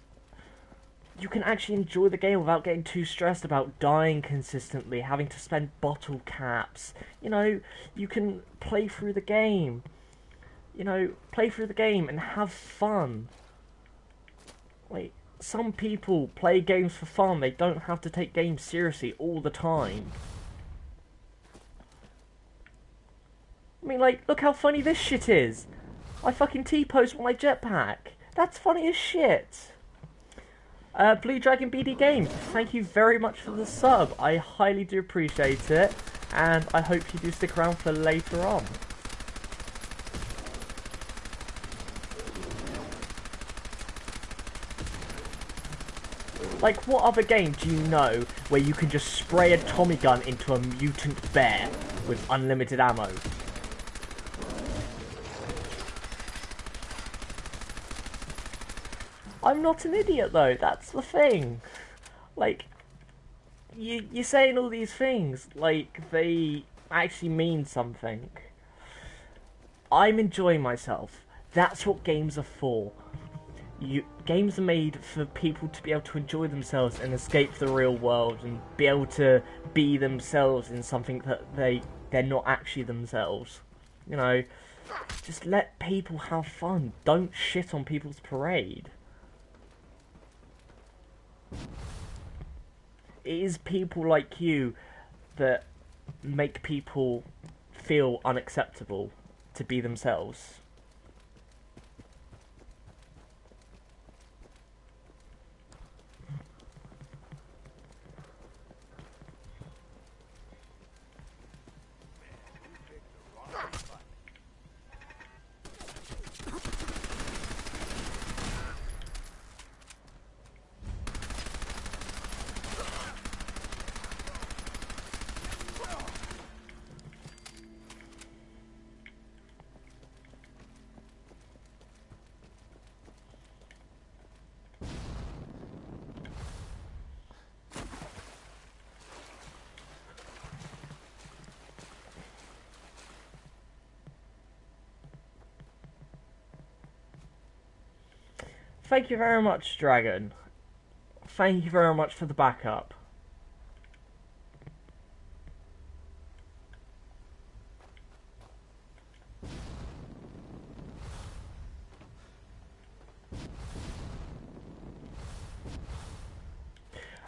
Speaker 1: you can actually enjoy the game without getting too stressed about dying consistently, having to spend bottle caps. You know, you can play through the game. You know, play through the game and have fun. Like, some people play games for fun. They don't have to take games seriously all the time. I mean, like, look how funny this shit is. I fucking T-post my jetpack. That's funny as shit. Blue Dragon BD Games, thank you very much for the sub. I highly do appreciate it, and I hope you do stick around for later on. Like, what other game do you know where you can just spray a Tommy gun into a mutant bear with unlimited ammo? I'm not an idiot though, that's the thing. Like, you're saying all these things like they actually mean something. I'm enjoying myself. That's what games are for. Games are made for people to be able to enjoy themselves and escape the real world and be able to be themselves in something that they're not actually themselves. You know, just let people have fun. Don't shit on people's parade. It is people like you that make people feel unacceptable to be themselves. Thank you very much, Dragon. Thank you very much for the backup.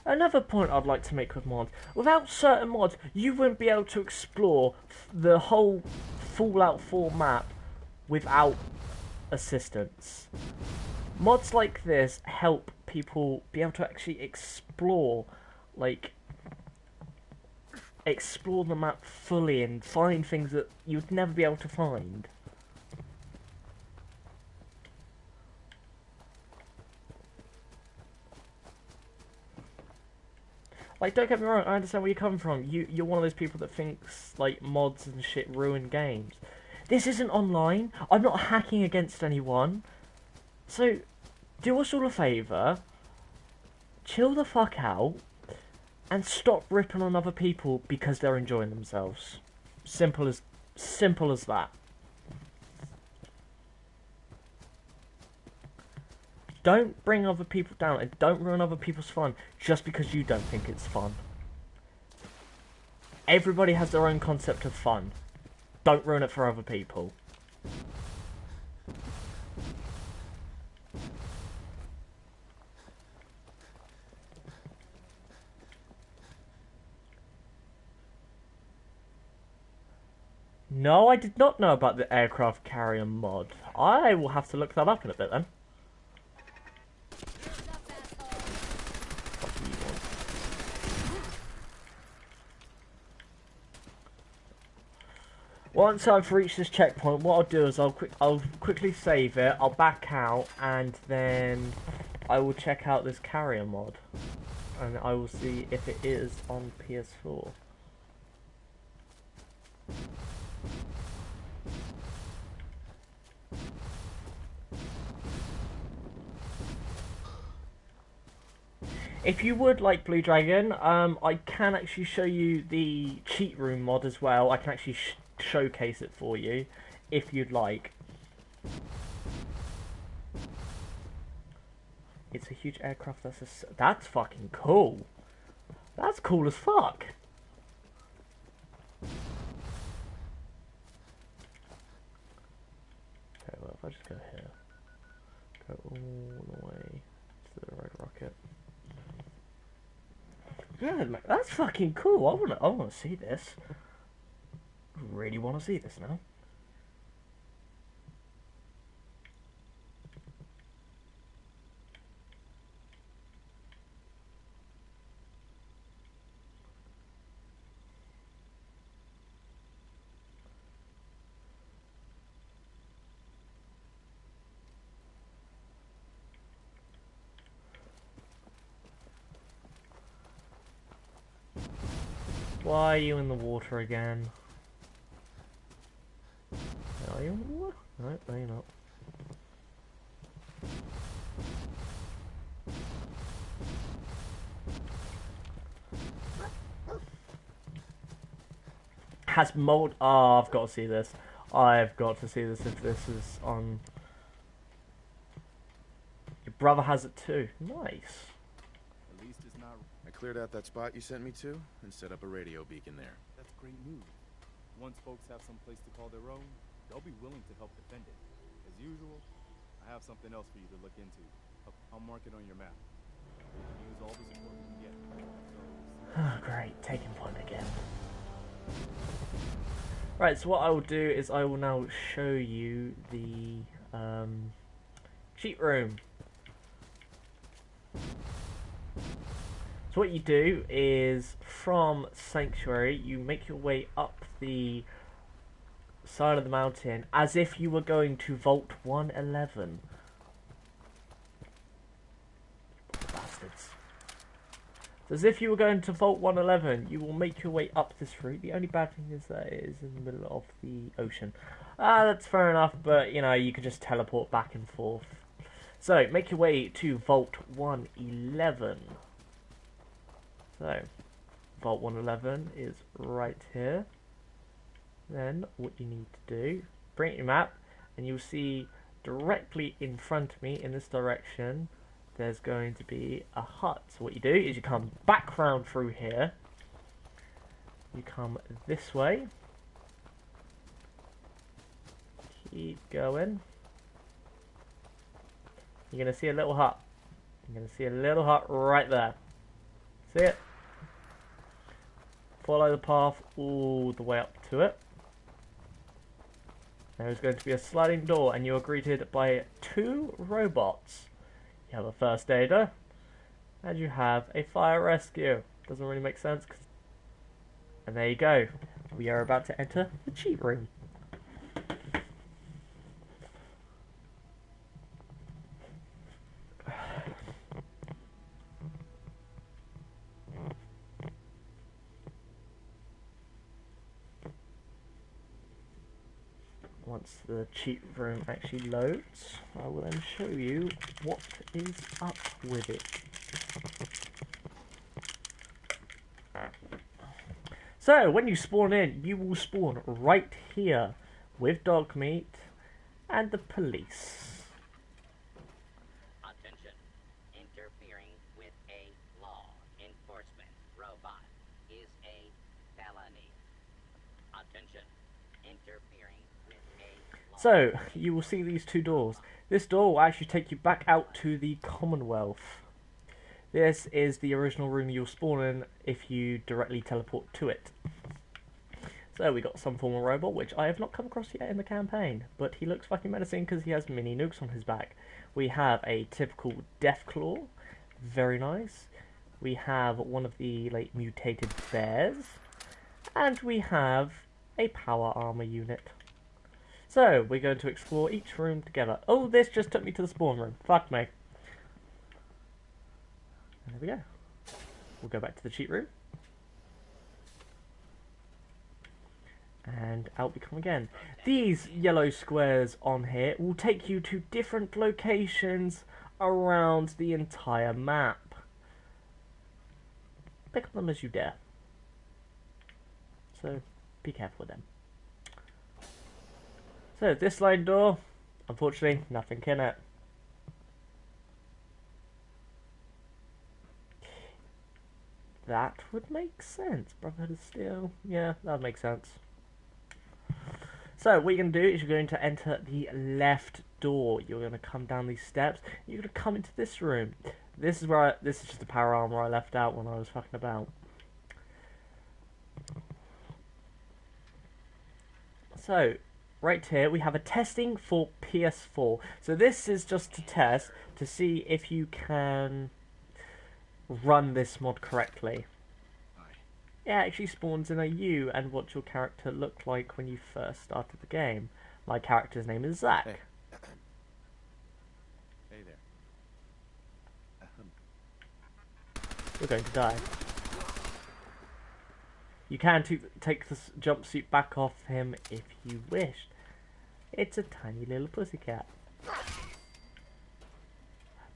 Speaker 1: Another point I'd like to make with mods. Without certain mods, you wouldn't be able to explore the whole Fallout 4 map without assistance. Mods like this help people be able to actually explore, like, explore the map fully and find things that you'd never be able to find. Like, don't get me wrong, I understand where you're coming from. You're one of those people that thinks, like, mods and shit ruin games. This isn't online. I'm not hacking against anyone. So, do us all a favour. Chill the fuck out. And stop ripping on other people because they're enjoying themselves. Simple as that. Don't bring other people down and don't ruin other people's fun just because you don't think it's fun. Everybody has their own concept of fun. Don't ruin it for other people. No, I did not know about the aircraft carrier mod. I will have to look that up in a bit then. Once I've reached this checkpoint, what I'll do is I'll quickly save it, I'll back out, and then I will check out this carrier mod. And I will see if it is on PS4. If you would like Blue Dragon, I can actually show you the cheat room mod as well. I can actually showcase it for you, if you'd like. It's a huge aircraft. That's fucking cool. That's cool as fuck. Okay, well if I just go here, go all the way to the Red Rocket. Yeah, that's fucking cool. I wanna see this. I really wanna see this now. Why are you in the water again? Are you in the water? No, no, you're not. Has mold. Oh, I've got to see this. I've got to see this if this is on. Your brother has it too. Nice.
Speaker 2: At least it's not. I cleared out that spot you sent me to and set up a radio beacon there.
Speaker 4: That's great news. Once folks have some place to call their own, they'll be willing to help defend it. As usual, I have something else for you to look into. I'll mark it on your map. Use all the support we can get.
Speaker 1: Oh, great. Taking point again. Right, so what I will do is I will now show you the cheat room. So what you do is from Sanctuary, you make your way up the side of the mountain as if you were going to Vault 111. Bastards. So as if you were going to Vault 111, you will make your way up this route. The only bad thing is that it is in the middle of the ocean. That's fair enough, but you know, you can just teleport back and forth. So, make your way to Vault 111. So, Vault 111 is right here. Then, what you need to do, bring up your map, and you'll see directly in front of me, in this direction, there's going to be a hut. So what you do is you come back round through here. You come this way. Keep going. You're going to see a little hut. You're going to see a little hut right there. See it? Follow the path all the way up to it. There's going to be a sliding door and you are greeted by 2 robots. You have a first aider and you have a fire rescue. Doesn't really make sense. And there you go. We are about to enter the cheat room. Once the cheat room actually loads, I will then show you what is up with it. So, when you spawn in, you will spawn right here with Dogmeat and the police.
Speaker 5: Attention felony. Attention. Interfering with a
Speaker 1: So, you will see these two doors. This door will actually take you back out to the Commonwealth. This is the original room you'll spawn in if you directly teleport to it. So we got some form of robot, which I have not come across yet in the campaign, but he looks fucking menacing because he has mini nukes on his back. We have a typical Deathclaw, very nice. We have one of the like mutated bears, and we have a power armor unit. So we're going to explore each room together. Oh, this just took me to the spawn room. Fuck me. And there we go. We'll go back to the cheat room. And out we come again. These yellow squares on here will take you to different locations around the entire map. Pick up them as you dare. So, be careful with them. So, this sliding door, unfortunately, nothing in it. That would make sense. Brotherhood of Steel. Yeah, that would make sense. So, what you're going to do is you're going to enter the left door. You're going to come down these steps. You're going to come into this room. This is where this is just the power armor I left out when I was fucking about. So, right here we have a testing for PS4. So this is just to test to see if you can run this mod correctly. It actually spawns in a U and what your character looked like when you first started the game. My character's name is Zach.
Speaker 2: Hey. Hey there.
Speaker 1: You're going to die. You can take the jumpsuit back off him if you wish. It's a tiny little pussycat.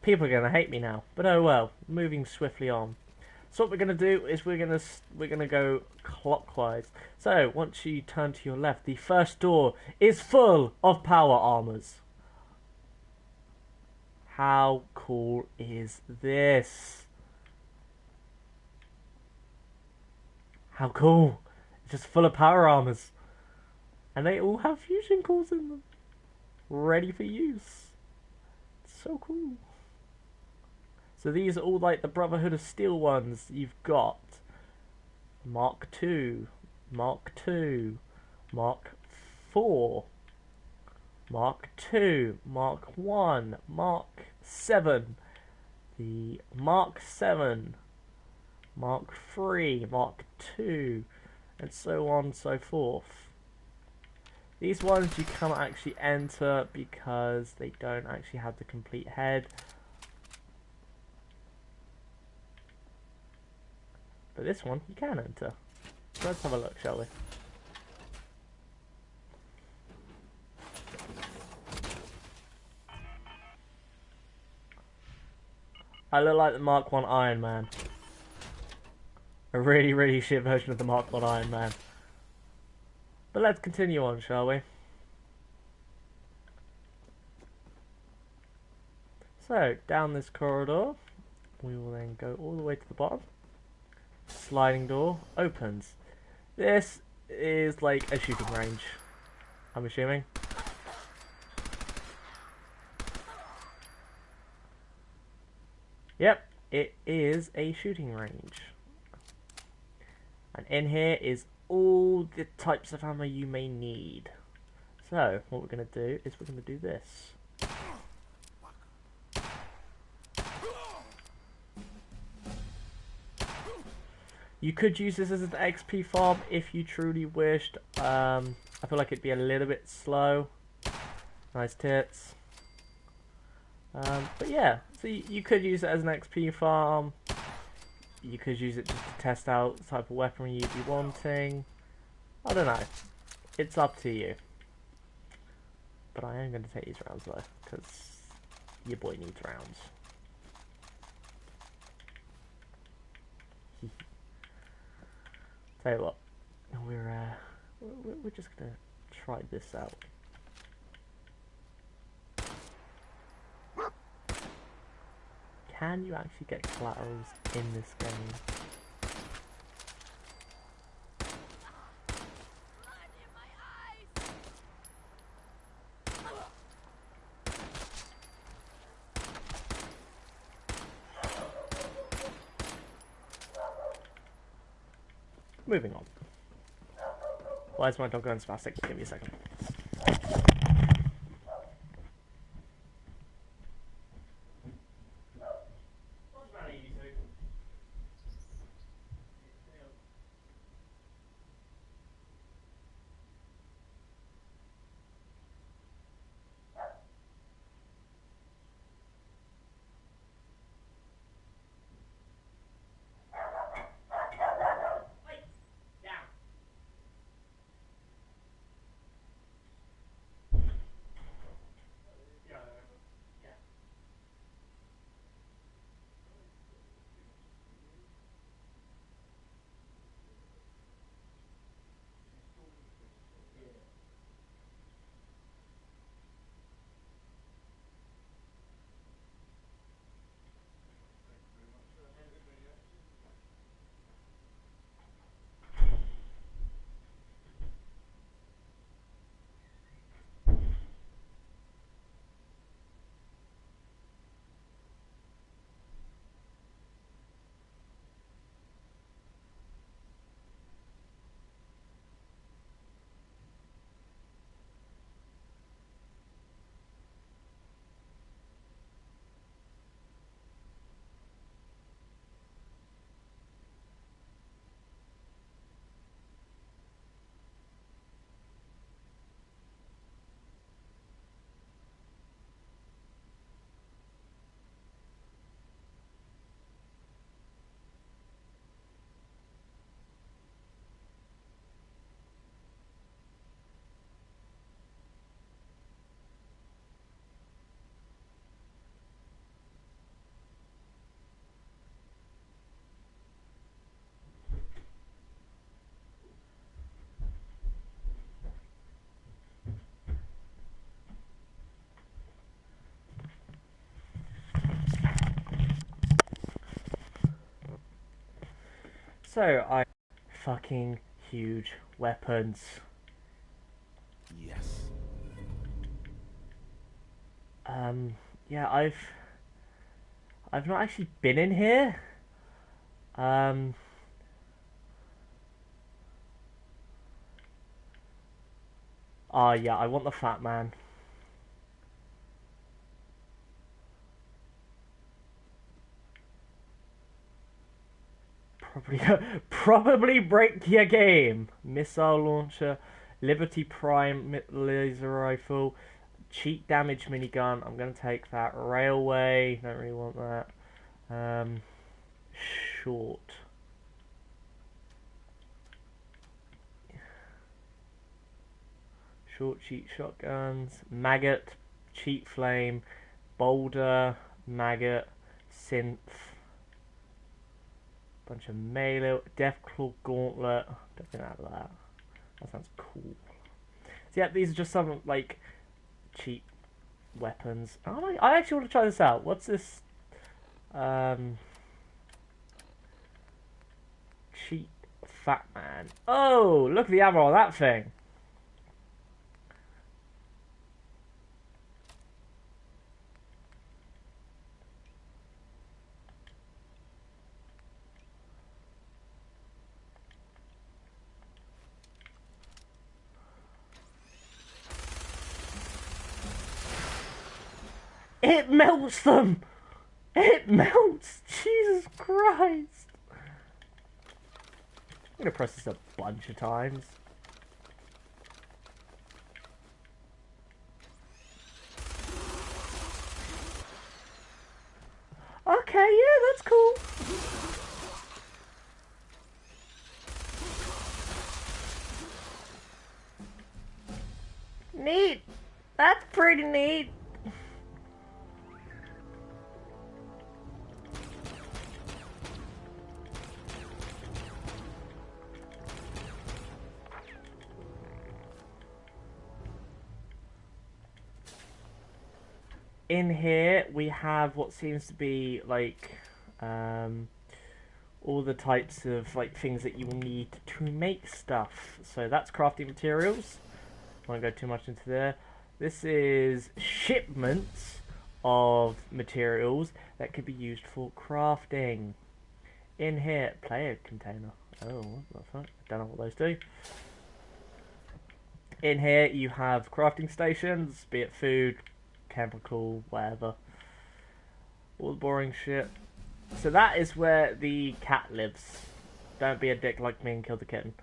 Speaker 1: People are going to hate me now, but oh well. Moving swiftly on. So what we're going to do is we're going to go clockwise. So once you turn to your left, the first door is full of power armors. How cool is this? How cool! It's just full of power armors, and they all have fusion cores in them, ready for use. It's so cool. So these are all like the Brotherhood of Steel ones you've got. Mark II, Mark II, Mark IV, Mark II, Mark I, Mark 7, the Mark 7, Mark III, Mark II, and so on and so forth. These ones you cannot actually enter because they don't actually have the complete head. But this one, you can enter. So let's have a look, shall we? I look like the Mark 1 Iron Man. A really, really shit version of the Mark 1 Iron Man. But let's continue on, shall we? So, down this corridor, we will then go all the way to the bottom. Sliding door opens. This is like a shooting range, I'm assuming. Yep, it is a shooting range. And in here is all the types of ammo you may need. So, what we're going to do is we're going to do this. You could use this as an XP farm if you truly wished. I feel like it'd be a little bit slow. Nice tits. But yeah, so you could use it as an XP farm. You could use it just to test out the type of weaponry you'd be wanting. I don't know. It's up to you. But I am going to take these rounds though, because your boy needs rounds. Tell you what, we're just gonna try this out. Can you actually get collaterals in this game? moving on. Why is my dog going spastic? Give me a second. So I fucking huge weapons.
Speaker 2: Yes.
Speaker 1: Yeah, I've not actually been in here. Oh yeah, I want the fat man. Probably, probably break your game. Missile launcher, Liberty Prime laser rifle, cheat damage minigun. I'm gonna take that. Railway. Don't really want that. Short. Short cheat shotguns. Maggot, cheat flame, boulder, maggot, synth. Bunch of melee, Deathclaw Gauntlet. Don't think I have that. That sounds cool. So yeah, these are just some like cheap weapons. I actually want to try this out. What's this? Cheap fat man. Oh, look at the ammo on that thing. It melts them! It melts! Jesus Christ! I'm gonna press this a bunch of times. Okay, yeah, that's cool. Neat! That's pretty neat. In here we have what seems to be like all the types of like things that you will need to make stuff. So that's crafting materials. I won't go too much into there. This is shipments of materials that could be used for crafting. In here, player container. Oh, what the fuck? I don't know what those do. In here you have crafting stations, be it food, chemical, whatever. All the boring shit. So that is where the cat lives. Don't be a dick like me and kill the kitten.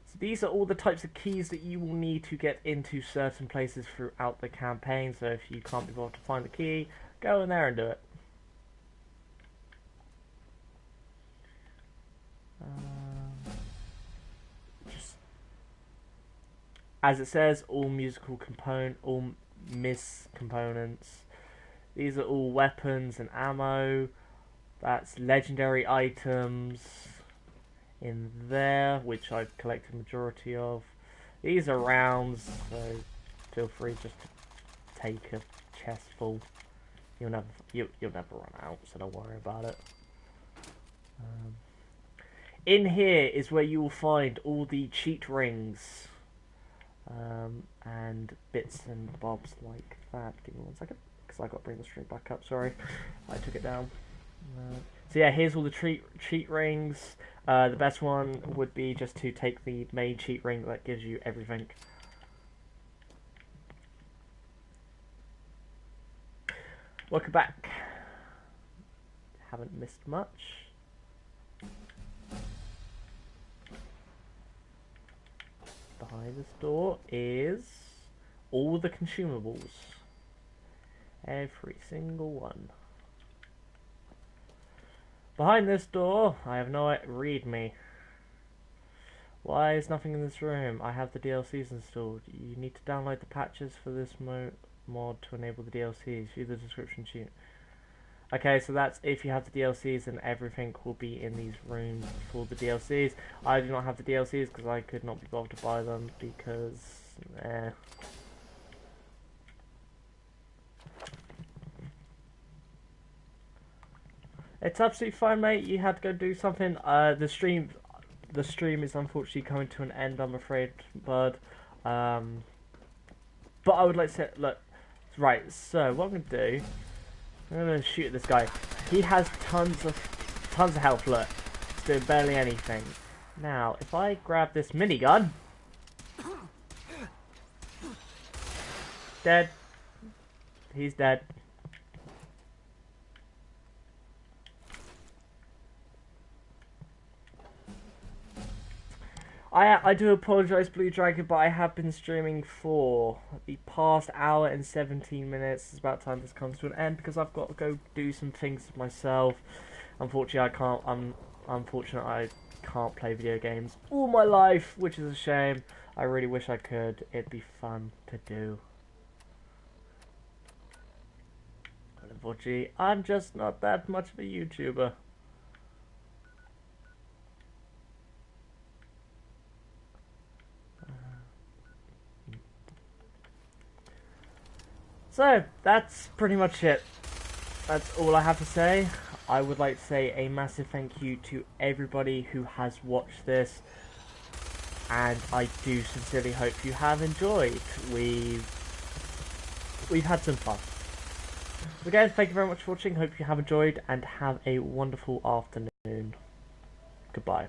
Speaker 1: So these are all the types of keys that you will need to get into certain places throughout the campaign. So if you can't be bothered to find the key, go in there and do it. Just as it says, all MIS components. These are all weapons and ammo. That's legendary items in there, which I've collected a majority of. These are rounds, so feel free just to take a chest full. You'll never run out, so don't worry about it. In here is where you will find all the cheat rings and bits and bobs like that. Give me 1 second, because I got to bring the stream back up. Sorry, I took it down. So yeah, here's all the cheat rings. The best one would be just to take the main cheat ring that gives you everything. Welcome back. Haven't missed much. Behind this door is all the consumables. Every single one. Behind this door, I have no idea. Read me. Why is nothing in this room? I have the DLCs installed. You need to download the patches for this mod to enable the DLCs. View the description sheet. Okay, so that's if you have the DLCs, and everything will be in these rooms for the DLCs. I do not have the DLCs because I could not be bothered to buy them because, It's absolutely fine, mate. You had to go do something. The stream is unfortunately coming to an end, I'm afraid, bud. But I would like to say, look, right. So what I'm gonna do, I'm gonna shoot at this guy. He has tons of health. Look, he's doing barely anything. Now, if I grab this minigun, dead. He's dead. I do apologise, Blue Dragon, but I have been streaming for the past hour and 17 minutes. It's about time this comes to an end because I've got to go do some things myself. Unfortunately, I can't play video games all my life, which is a shame. I really wish I could. It'd be fun to do. But unfortunately, I'm just not that much of a YouTuber. So, that's pretty much it. That's all I have to say. I would like to say a massive thank you to everybody who has watched this. And I do sincerely hope you have enjoyed. We've had some fun. Again, thank you very much for watching. Hope you have enjoyed and have a wonderful afternoon. Goodbye.